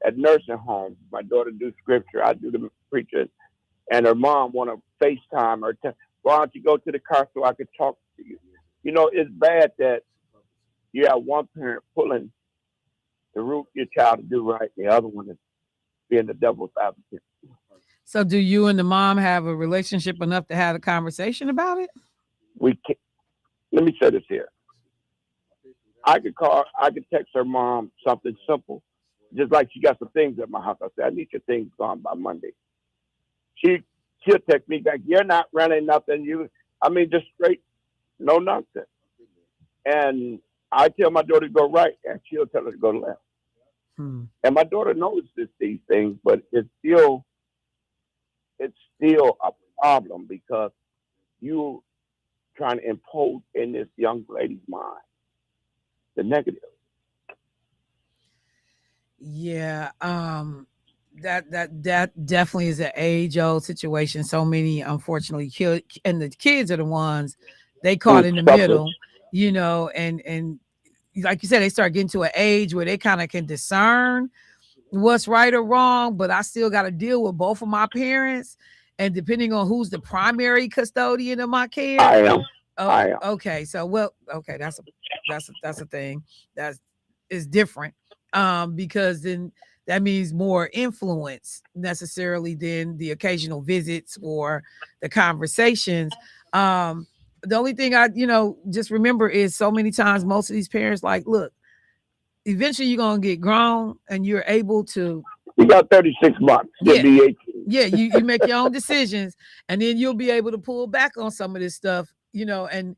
[SPEAKER 9] at nursing homes. My daughter do scripture. I do the preaching. And her mom want to FaceTime her. Why don't you go to the car so I could talk to you? You know, it's bad that you have one parent pulling the root your child to do right. The other one is being the devil's advocate.
[SPEAKER 1] So do you and the mom have a relationship enough to have a conversation about it?
[SPEAKER 9] We can, Let me say this here. I could text her mom something simple, just like she got some things at my house. I said, I need your things gone by Monday. She'll text me back, you're not running nothing. Just straight, no nonsense. And I tell my daughter to go right, and she'll tell her to go left. And my daughter notices these things, but it's still a problem because you trying to impose in this young lady's mind the negative.
[SPEAKER 1] Yeah. That definitely is an age old situation. So many unfortunately killed, and the kids are the ones they caught in the middle, and like you said, they start getting to an age where they kind of can discern what's right or wrong, but I still got to deal with both of my parents. And depending on who's the primary custodian of my care,
[SPEAKER 9] I am.
[SPEAKER 1] Okay. So, okay, that's a thing that is different. Because then that means more influence necessarily than the occasional visits or the conversations. The only thing I, just remember is so many times most of these parents like, look, eventually you're gonna get grown and you're able to.
[SPEAKER 9] You got 36 months. You'll be 18.
[SPEAKER 1] Yeah, you make your own decisions, and then you'll be able to pull back on some of this stuff, and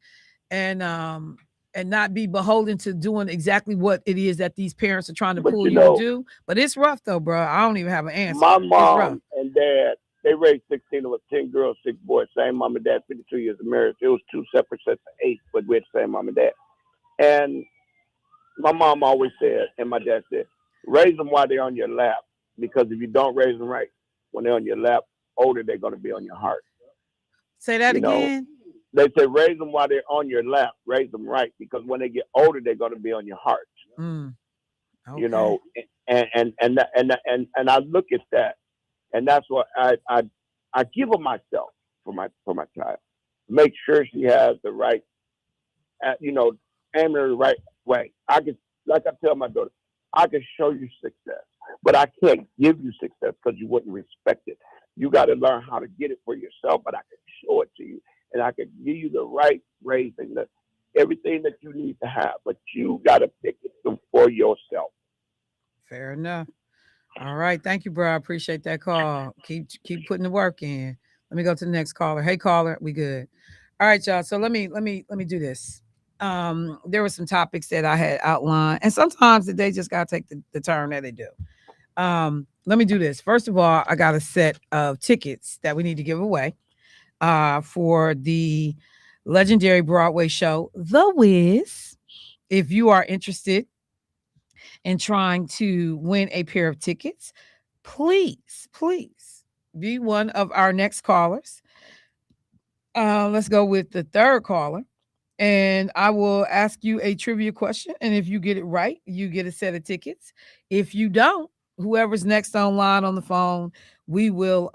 [SPEAKER 1] not be beholden to doing exactly what it is that these parents are trying to pull you to do. But it's rough though, bro. I don't even have an answer.
[SPEAKER 9] My mom and dad, they raised 16 of us, 10 girls, 6 boys, same mom and dad, 52 years of marriage. It was 2 separate sets of 8, but we had the same mom and dad. And my mom always said, and my dad said, raise them while they're on your lap, because if you don't raise them right, when they're on your lap, older, they're going to be on your heart.
[SPEAKER 1] Say that again.
[SPEAKER 9] They say raise them while they're on your lap, raise them right, because when they get older, they're going to be on your heart.
[SPEAKER 1] Okay.
[SPEAKER 9] And I look at that, and that's what I give her myself for my child. Make sure she has the right, aim her the right way. I tell my daughter, I can show you success, but I can't give you success because you wouldn't respect it. You got to learn how to get it for yourself, but I can show it to you, and I can give you the right raising, everything that you need to have, but you got to pick it for yourself.
[SPEAKER 1] Fair enough. All right, thank you, bro. I appreciate that call. Keep putting the work in. Let me go to the next caller. Hey, caller, we good? All right, y'all. So let me do this. There were some topics that I had outlined, and sometimes they just gotta take the turn that they do. Let me do this. First of all, I got a set of tickets that we need to give away for the legendary Broadway show, The Wiz. If you are interested in trying to win a pair of tickets, please be one of our next callers. Let's go with the third caller. And I will ask you a trivia question. And if you get it right, you get a set of tickets. If you don't, whoever's next online on the phone, we will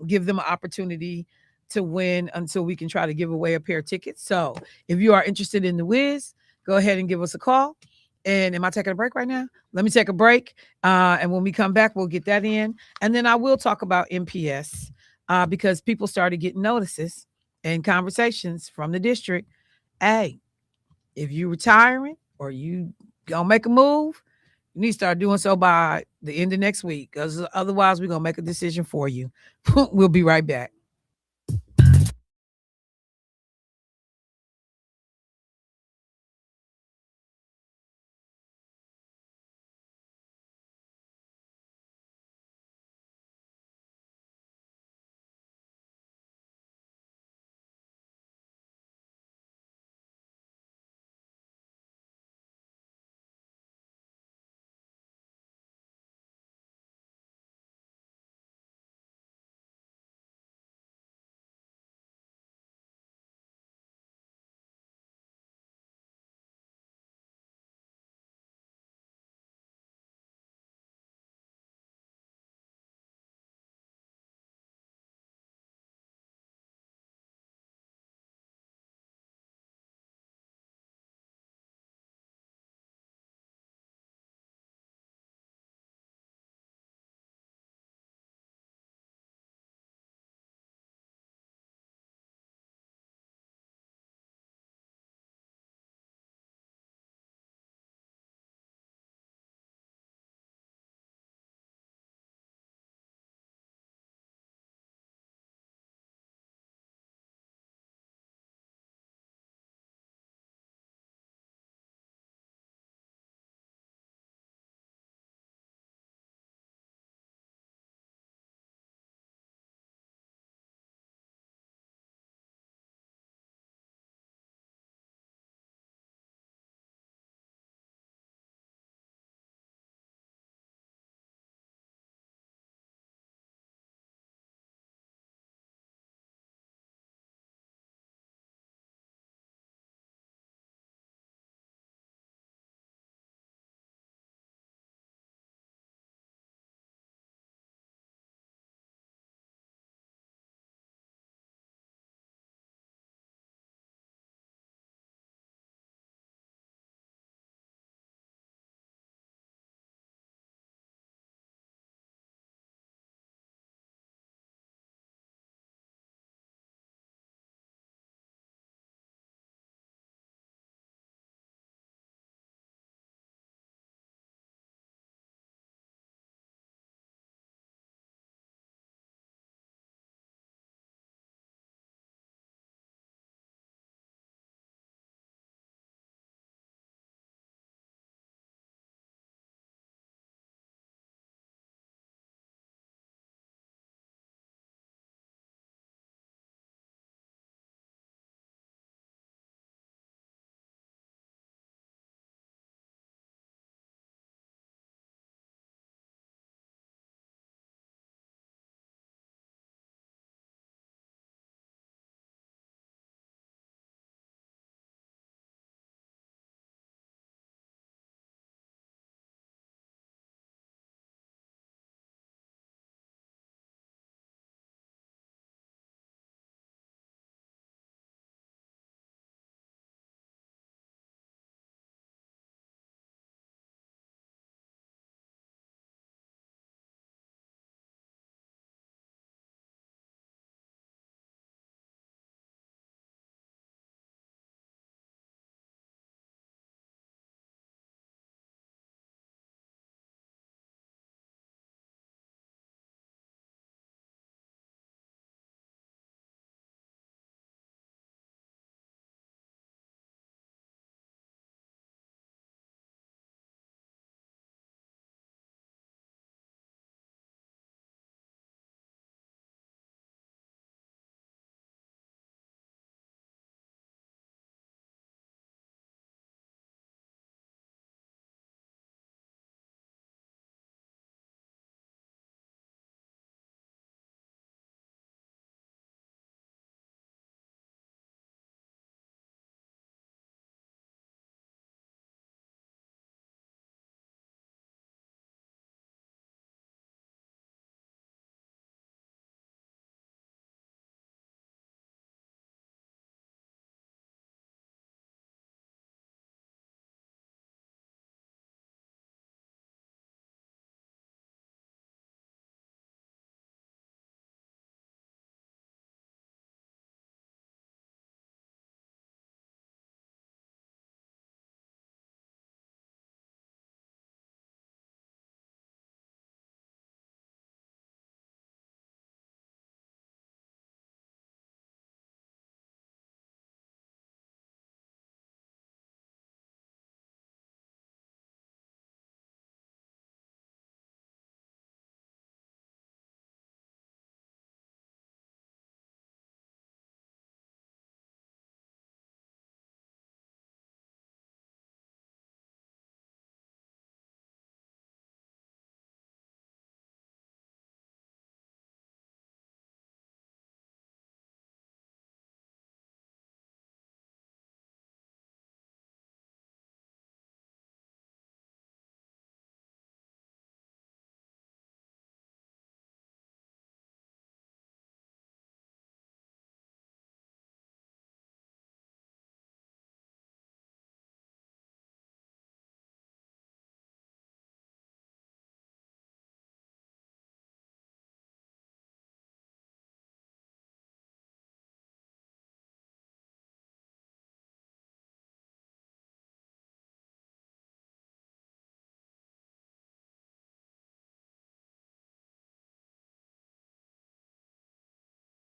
[SPEAKER 1] give them an opportunity to win until we can try to give away a pair of tickets. So if you are interested in The Wiz, go ahead and give us a call. And am I taking a break right now? Let me take a break. And when we come back, we'll get that in. And then I will talk about MPS because people started getting notices and conversations from the district. Hey, If you retiring or you gonna make a move, you need to start doing so by the end of next week, because otherwise we're gonna make a decision for you. We'll be right back.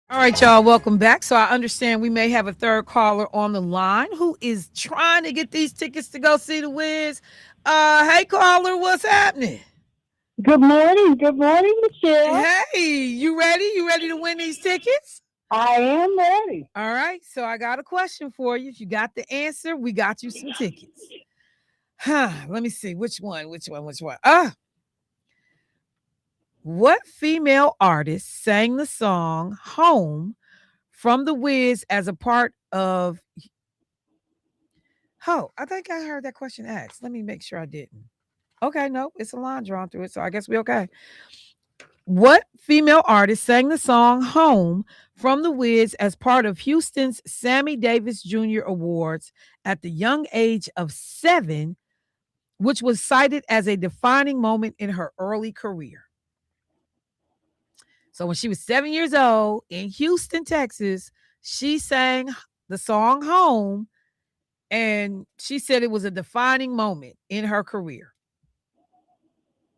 [SPEAKER 1] All right, y'all, welcome back. So I understand we may have a third caller on the line who is trying to get these tickets to go see the Wiz. Hey, caller, what's happening?
[SPEAKER 10] Good morning. Good morning, Michelle.
[SPEAKER 1] Hey, you ready? You ready to win these tickets?
[SPEAKER 10] I am ready.
[SPEAKER 1] All right, so I got a question for you. If you got the answer, we got you some tickets. Let me see. Which one? What female artist sang the song Home from The Wiz as a part of... Oh, I think I heard that question asked. Let me make sure I didn't. Okay, no, it's a line drawn through it, so I guess we okay. What female artist sang the song Home from The Wiz as part of Houston's Sammy Davis Jr. Awards at the young age of 7, which was cited as a defining moment in her early career? So when she was 7 years old in Houston, Texas, she sang the song Home, and she said it was a defining moment in her career.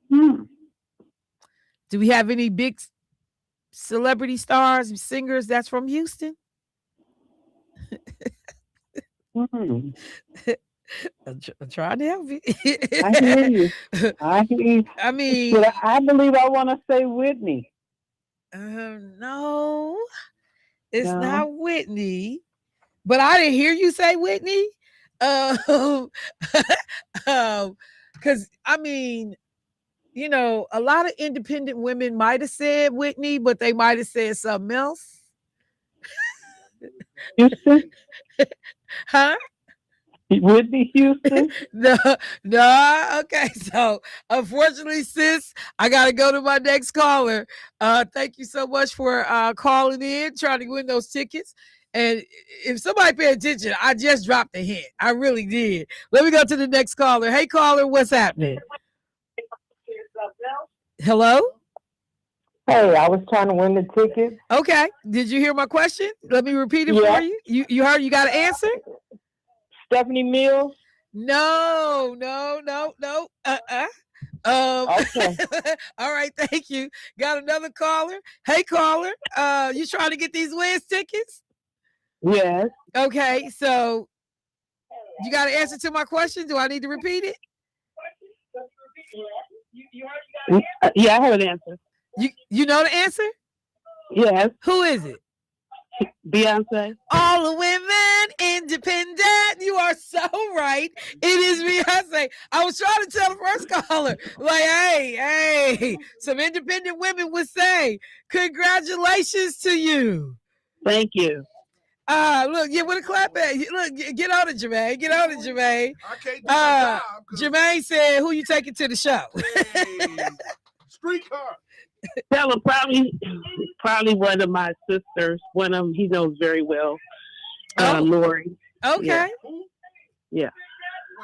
[SPEAKER 1] Do we have any big celebrity stars and singers that's from Houston?
[SPEAKER 10] Hmm.
[SPEAKER 1] I'm trying to help you.
[SPEAKER 10] I hear you. I hear you.
[SPEAKER 1] I mean,
[SPEAKER 10] But I believe I want to say Whitney.
[SPEAKER 1] no, it's
[SPEAKER 10] No.
[SPEAKER 1] not Whitney. But I didn't hear you say Whitney. Because I mean, you know, a lot of independent women might have said Whitney, but they might have said something else.
[SPEAKER 10] Houston?
[SPEAKER 1] Huh?
[SPEAKER 10] Whitney Houston?
[SPEAKER 1] No. Okay. So unfortunately, sis, I gotta go to my next caller. Thank you so much for calling in, trying to win those tickets. And if somebody pay attention, I just dropped a hint. I really did. Let me go to the next caller. Hey, caller, what's happening? Hello?
[SPEAKER 10] Hey, I was trying to win the ticket.
[SPEAKER 1] Okay. Did you hear my question? Let me repeat it for you. You heard, you got an answer?
[SPEAKER 10] Stephanie Mills?
[SPEAKER 1] No.
[SPEAKER 10] Okay.
[SPEAKER 1] All right, thank you. Got another caller. Hey, caller. You trying to get these Wiz tickets?
[SPEAKER 10] Yes.
[SPEAKER 1] Okay, so you got an answer to my question? Do I need to repeat it?
[SPEAKER 10] Yeah, I have an answer.
[SPEAKER 1] You know the answer?
[SPEAKER 10] Yes.
[SPEAKER 1] Who is it?
[SPEAKER 10] Beyonce.
[SPEAKER 1] All the women independent. You are so right. It is Beyonce. I was trying to tell the first caller, like, hey, some independent women would say, congratulations to you.
[SPEAKER 10] Thank you.
[SPEAKER 1] Look, yeah, with a clap back. Look, get on it, Jermaine. Get on it, Jermaine.
[SPEAKER 2] I can't do my job.
[SPEAKER 1] Jermaine said, who you taking to the show?
[SPEAKER 2] Hey, streetcar.
[SPEAKER 10] Tell him probably one of my sisters. One of them he knows very well. Lori.
[SPEAKER 1] Okay.
[SPEAKER 10] Yeah.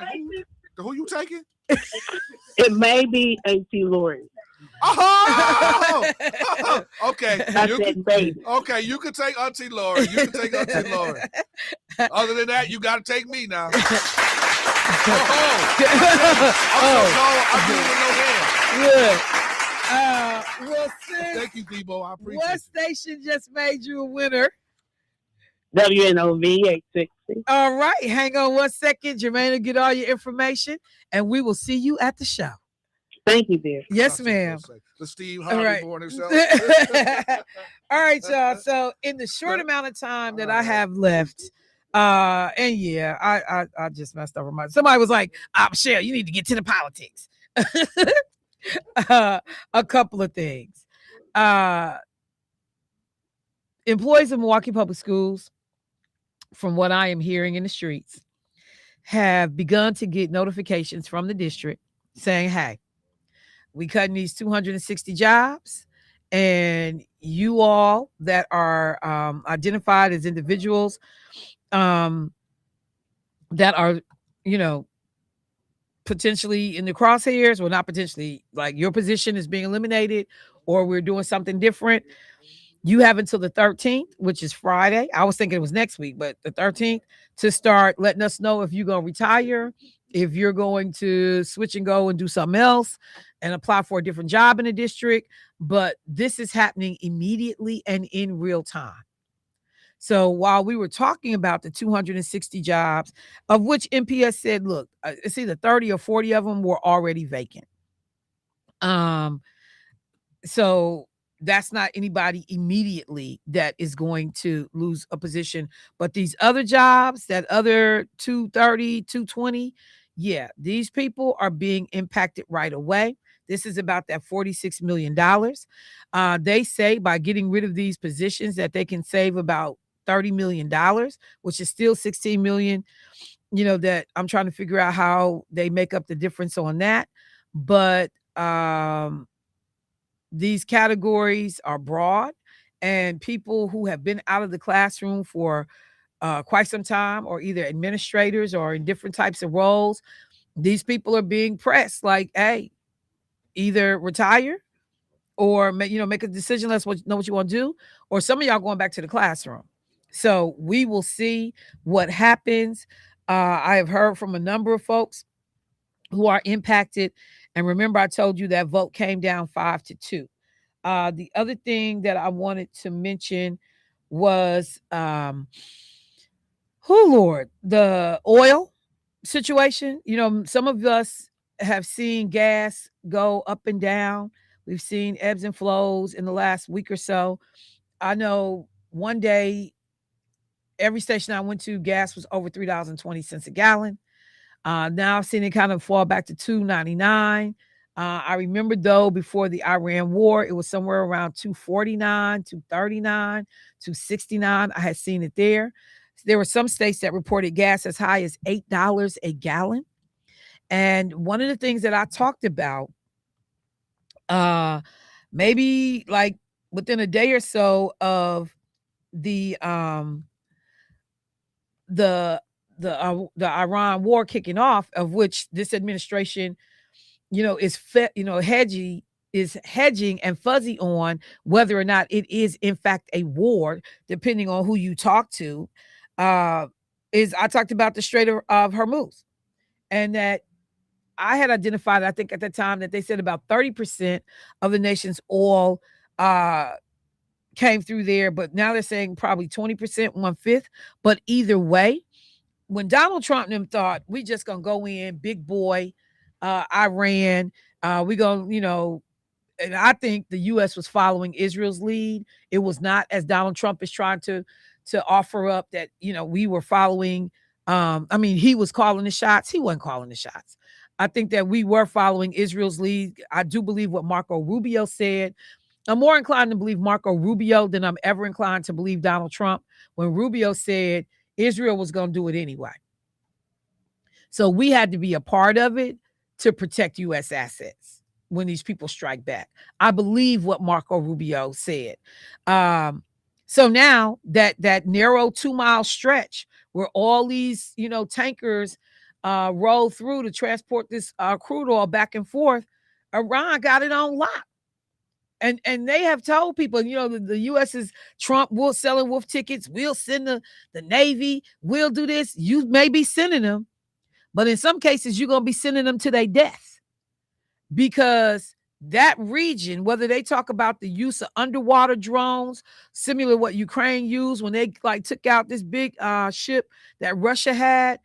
[SPEAKER 2] Wait, who you taking?
[SPEAKER 10] It may be Auntie Lori.
[SPEAKER 2] Oh! Okay.
[SPEAKER 10] I said baby.
[SPEAKER 2] Okay, you can take Auntie Laura. You can take Auntie Laura. Other than that, you got to take me now. I'm so cold. I'm doing no hand.
[SPEAKER 1] Yeah. Well, sis,
[SPEAKER 2] Thank you, Debo. I appreciate
[SPEAKER 1] what
[SPEAKER 2] it.
[SPEAKER 1] station just made you a winner?
[SPEAKER 10] WNOV 860.
[SPEAKER 1] All right. Hang on 1 second. Jermaine will get all your information, and we will see you at the show.
[SPEAKER 10] Thank you, dear.
[SPEAKER 1] Yes, ma'am.
[SPEAKER 2] The Steve
[SPEAKER 1] All
[SPEAKER 2] Harvey
[SPEAKER 1] right.
[SPEAKER 2] born himself.
[SPEAKER 1] All right, y'all. So in the short amount of time that I have left, and yeah, I just messed up my. Somebody was like, Michelle, you need to get to the politics. A couple of things. Employees of Milwaukee Public Schools, from what I am hearing in the streets, have begun to get notifications from the district saying, hey, we cutting these 260 jobs, and you all that are identified as individuals that are, potentially in the crosshairs, well, not potentially, like your position is being eliminated or we're doing something different. You have until the 13th, which is Friday. I was thinking it was next week, but the 13th to start letting us know if you're going to retire, if you're going to switch and go and do something else and apply for a different job in the district. but this is happening immediately and in real time. So while we were talking about the 260 jobs, of which MPS said, look, it's either 30 or 40 of them were already vacant. So that's not anybody immediately that is going to lose a position. But these other jobs, that other 230, 220, yeah, these people are being impacted right away. This is about that $46 million. They say by getting rid of these positions that they can save about $30 million, which is still 16 million. That I'm trying to figure out how they make up the difference on that. But these categories are broad, and people who have been out of the classroom for quite some time, or either administrators or in different types of roles, these people are being pressed like, hey, either retire or make a decision. Let's know what you want to do. Or some of y'all going back to the classroom. So we will see what happens. I have heard from a number of folks who are impacted. And remember, I told you that vote came down 5-2. The other thing that I wanted to mention was, Lord, the oil situation. Some of us have seen gas go up and down. We've seen ebbs and flows in the last week or so. I know one day, every station I went to, gas was over $3.20 a gallon. Now I've seen it kind of fall back to $2.99. I remember, though, before the Iran war, it was somewhere around $2.49, $2.39, $2.69. I had seen it there. There were some states that reported gas as high as $8 a gallon. And one of the things that I talked about, maybe like within a day or so of the Iran war kicking off, of which this administration, is hedging and fuzzy on whether or not it is in fact a war, depending on who you talk to. Is I talked about the Strait of Hormuz, and that I had identified, I think at the time, that they said about 30% of the nation's oil came through there, but now they're saying probably 20%, 1/5. But either way, when Donald Trump and them thought we just gonna go in big boy, Iran, we gonna, and I think the U.S. was following Israel's lead. It was not, as Donald Trump is trying to offer up, that we were following. He was calling the shots. He wasn't calling the shots. I think that we were following Israel's lead. I do believe what Marco Rubio said. I'm more inclined to believe Marco Rubio than I'm ever inclined to believe Donald Trump, when Rubio said Israel was going to do it anyway. So we had to be a part of it to protect U.S. assets when these people strike back. I believe what Marco Rubio said. So now that narrow 2-mile stretch where all these, tankers roll through to transport this crude oil back and forth, Iran got it on lock. And they have told people, the U.S. is Trump will selling wolf tickets. We'll send the Navy. We'll do this. You may be sending them, but in some cases, you're going to be sending them to their death, because that region, whether they talk about the use of underwater drones, similar to what Ukraine used when they took out this big ship that Russia had,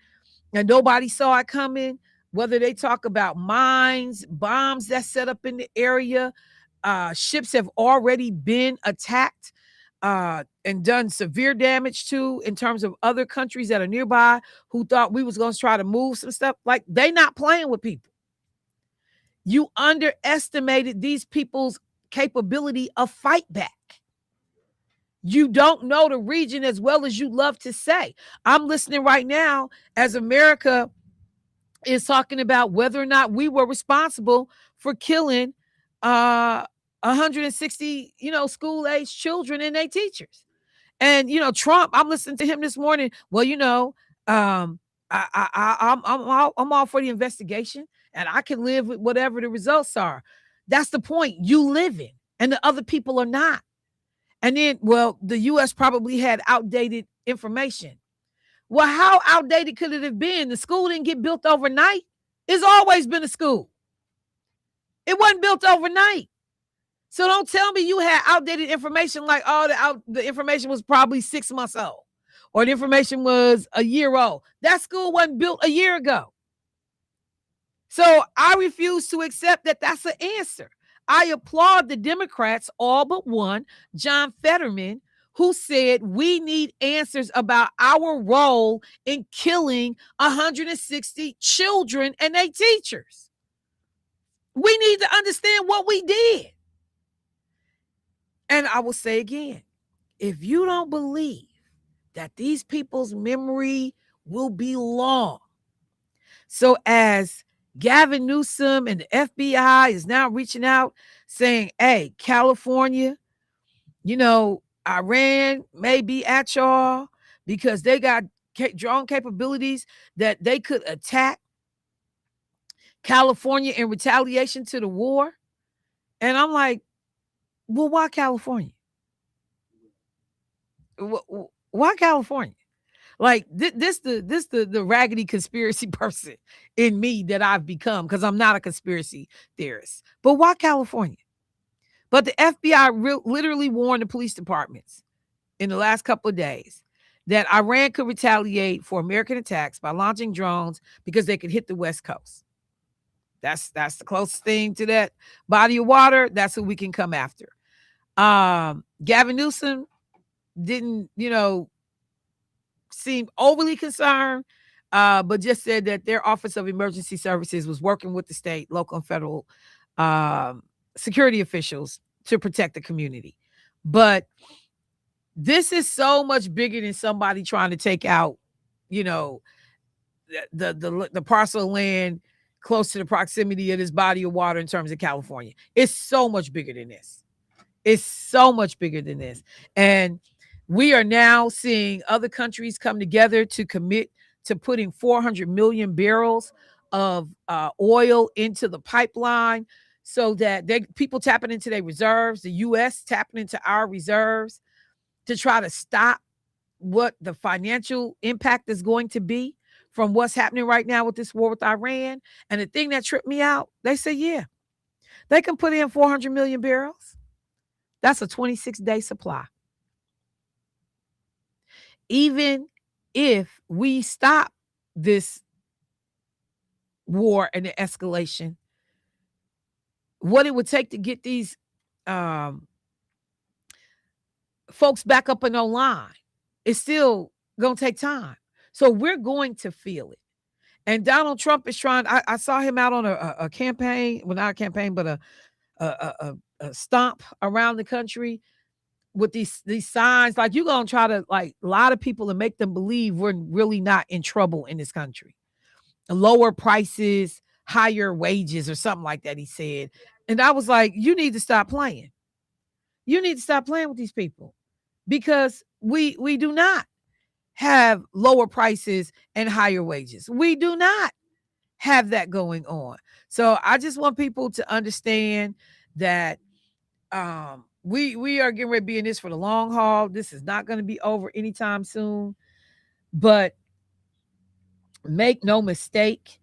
[SPEAKER 1] and nobody saw it coming, whether they talk about mines, bombs that's set up in the area, ships have already been attacked and done severe damage to, in terms of other countries that are nearby who thought we was going to try to move some stuff. Like, they not playing with people. You underestimated these people's capability of fight back. You don't know the region as well as you love to say. I'm listening right now as America is talking about whether or not we were responsible for killing 160, school-age children and their teachers. And Trump, I'm listening to him this morning. Well, I'm all for the investigation, and I can live with whatever the results are. That's the point. You live in, and the other people are not. And then, the U.S. probably had outdated information. Well, how outdated could it have been? The school didn't get built overnight. It's always been a school. It wasn't built overnight. So don't tell me you had outdated information like, oh, the information was probably 6 months old or the information was a year old. That school wasn't built a year ago. So I refuse to accept that that's an answer. I applaud the Democrats, all but one, John Fetterman, who said we need answers about our role in killing 160 children and their teachers. We need to understand what we did. And I will say again, if you don't believe that these people's memory will be long, so as Gavin Newsom and the FBI is now reaching out saying, hey, California, Iran may be at y'all because they got drone capabilities that they could attack California in retaliation to the war. And I'm like, well, why California? Why California? Like this the raggedy conspiracy person in me that I've become, because I'm not a conspiracy theorist. But why California? But the FBI literally warned the police departments in the last couple of days that Iran could retaliate for American attacks by launching drones because they could hit the West Coast. That's the closest thing to that body of water. That's who we can come after. Gavin Newsom didn't, seem overly concerned, but just said that their Office of Emergency Services was working with the state, local, and federal security officials to protect the community. But this is so much bigger than somebody trying to take out, the parcel of land close to the proximity of this body of water in terms of California. It's so much bigger than this. It's so much bigger than this. And we are now seeing other countries come together to commit to putting 400 million barrels of oil into the pipeline so that people tapping into their reserves, the U.S. tapping into our reserves to try to stop what the financial impact is going to be from what's happening right now with this war with Iran. And the thing that tripped me out, they say, yeah, they can put in 400 million barrels. That's a 26-day supply. Even if we stop this war and the escalation, what it would take to get these folks back up and online, it's still going to take time. So we're going to feel it. And Donald Trump is trying, I saw him out on a campaign, well, not a campaign, but a stomp around the country with these signs. Like, you're going to try to a lot of people and make them believe we're really not in trouble in this country. Lower prices, higher wages, or something like that, he said. And I was like, you need to stop playing. You need to stop playing with these people, because we do not have lower prices and higher wages. We do not have that going on. So I just want people to understand that we are getting ready to be in this for the long haul. This is not going to be over anytime soon. But make no mistake,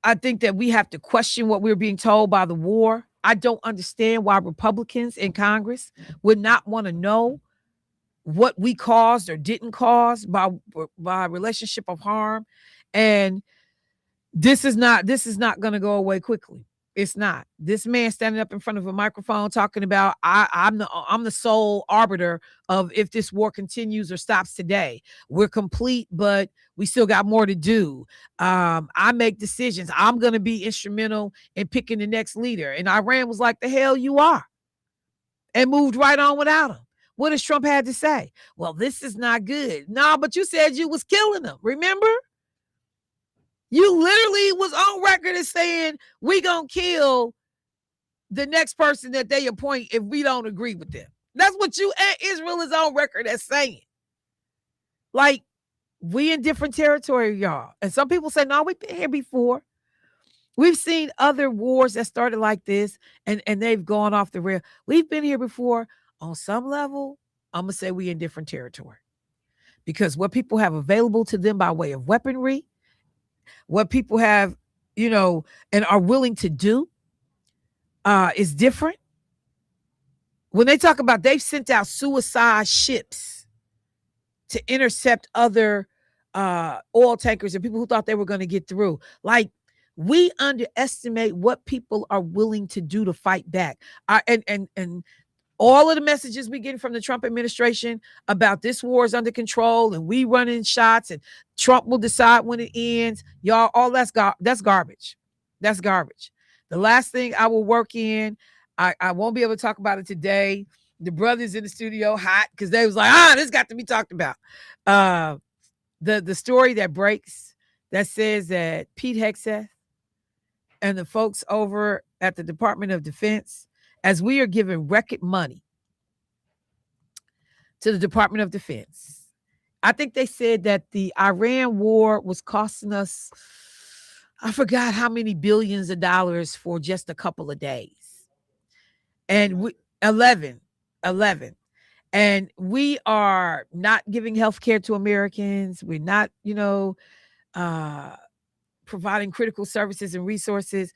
[SPEAKER 1] I think that we have to question what we're being told by the war. I don't understand why Republicans in Congress would not want to know what we caused or didn't cause by relationship of harm. And this is not going to go away quickly. It's not. This man standing up in front of a microphone talking about I'm the sole arbiter of if this war continues or stops today. We're complete, but we still got more to do. I make decisions. I'm going to be instrumental in picking the next leader. And Iran was like, the hell you are, and moved right on without him. What does Trump had to say? Well, this is not good. No, but you said you was killing them. Remember? You literally was on record as saying we gonna kill the next person that they appoint if we don't agree with them. That's what you and Israel is on record as saying. Like, we in different territory, y'all. And some people say, no, we've been here before. We've seen other wars that started like this and they've gone off the rail. We've been here before. On some level, I'm gonna say we in different territory. Because what people have available to them by way of weaponry, what people have, and are willing to do, is different. When they talk about they've sent out suicide ships to intercept other oil tankers and people who thought they were going to get through. Like, we underestimate what people are willing to do to fight back. And all of the messages we get from the Trump administration about this war is under control and we running shots and Trump will decide when it ends. Y'all, all that's garbage. That's garbage. The last thing I will work in, I won't be able to talk about it today. The brothers in the studio hot because they was like, this got to be talked about. The story that breaks that says that Pete Hegseth and the folks over at the Department of Defense, as we are giving record money to the Department of Defense, I think they said that the Iran war was costing us, I forgot how many billions of dollars for just a couple of days. And we 11. And we are not giving health care to Americans. We're not, providing critical services and resources.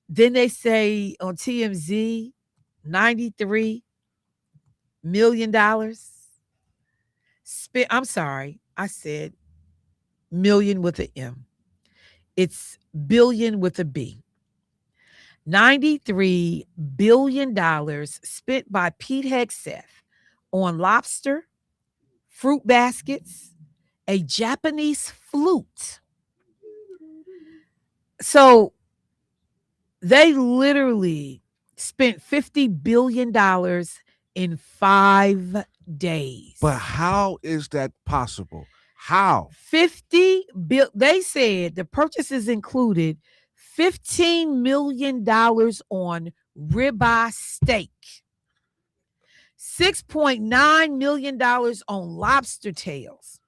[SPEAKER 1] Then they say on TMZ, $93 million spent. I'm sorry, I said million with an M. It's billion with a B. $93 billion spent by Pete Hegseth on lobster, fruit baskets, a Japanese flute. So they literally spent $50 billion in 5 days.
[SPEAKER 2] But how is that possible? How?
[SPEAKER 1] They said the purchases included $15 million on ribeye steak, $6.9 million on lobster tails,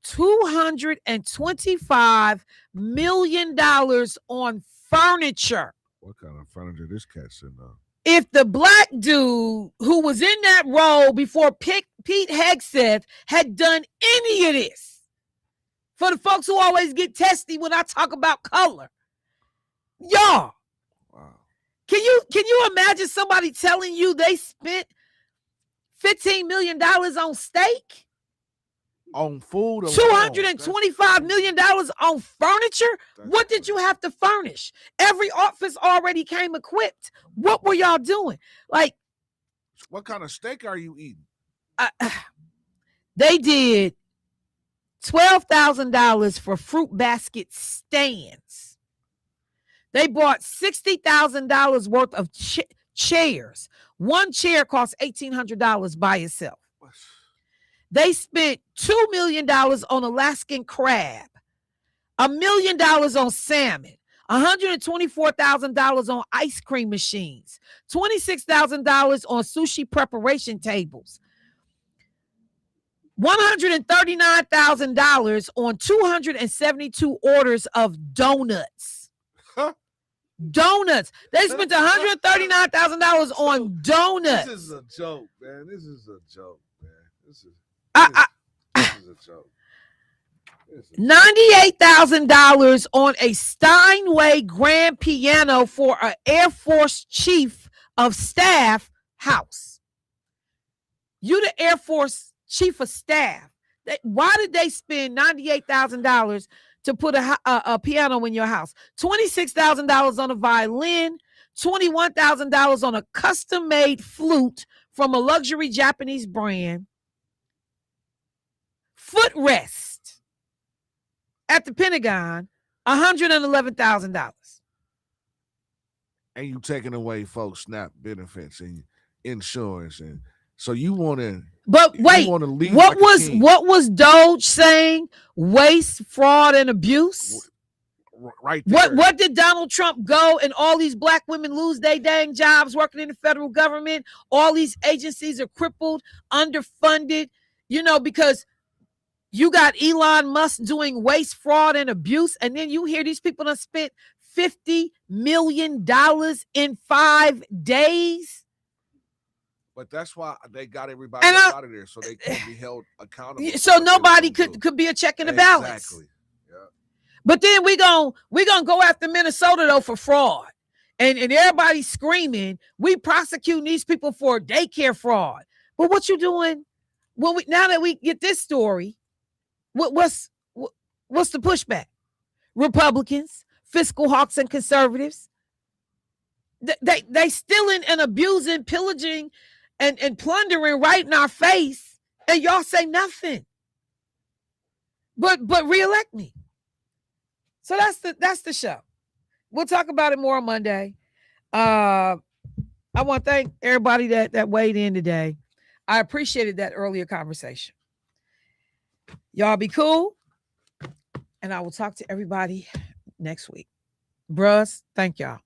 [SPEAKER 1] $225 million on furniture.
[SPEAKER 2] What kind of furniture this cat sitting on?
[SPEAKER 1] If the black dude who was in that role before Pete Hegseth had done any of this, for the folks who always get testy when I talk about color, y'all,
[SPEAKER 2] wow.
[SPEAKER 1] Can you imagine somebody telling you they spent $15 million on steak?
[SPEAKER 2] On food alone.
[SPEAKER 1] $225 million on furniture? What did you have to furnish? Every office already came equipped. What were y'all doing? Like,
[SPEAKER 2] what kind of steak are you eating?
[SPEAKER 1] They did $12,000 for fruit basket stands. They bought $60,000 worth of chairs. One chair costs $1,800 by itself. They spent $2 million on Alaskan crab, $1 million on salmon, $124,000 on ice cream machines, $26,000 on sushi preparation tables, $139,000 on 272 orders of donuts. Donuts. They spent $139,000 on donuts.
[SPEAKER 2] This is a joke, man. This is a joke, man. This is a joke.
[SPEAKER 1] $98,000 on a Steinway grand piano for an Air Force chief of staff house. You the Air Force chief of staff. Why did they spend $98,000 to put a piano in your house? $26,000 on a violin, $21,000 on a custom-made flute from a luxury Japanese brand. Footrest at the Pentagon, $111,000.
[SPEAKER 2] And you taking away folks' SNAP benefits and insurance, and so you want to.
[SPEAKER 1] But wait, what was Doge saying? Waste, fraud, and abuse.
[SPEAKER 2] Right there.
[SPEAKER 1] What did Donald Trump go and all these black women lose their dang jobs working in the federal government? All these agencies are crippled, underfunded, because you got Elon Musk doing waste, fraud, and abuse. And then you hear these people that spent $50 million in 5 days.
[SPEAKER 2] But that's why they got everybody out of there, so they can't be held accountable.
[SPEAKER 1] So nobody could be a check and a balance.
[SPEAKER 2] Exactly. Yeah.
[SPEAKER 1] But then we gonna go after Minnesota though for fraud. And everybody's screaming, we prosecute these people for daycare fraud. But what you doing now that we get this story, what's the pushback? Republicans, fiscal hawks, and conservatives, they stealing and abusing, pillaging, and plundering right in our face, and y'all say nothing. But reelect me. So that's the show. We'll talk about it more on Monday. I want to thank everybody that weighed in today. I appreciated that earlier conversation. Y'all be cool. And I will talk to everybody next week. Bruhs, thank y'all.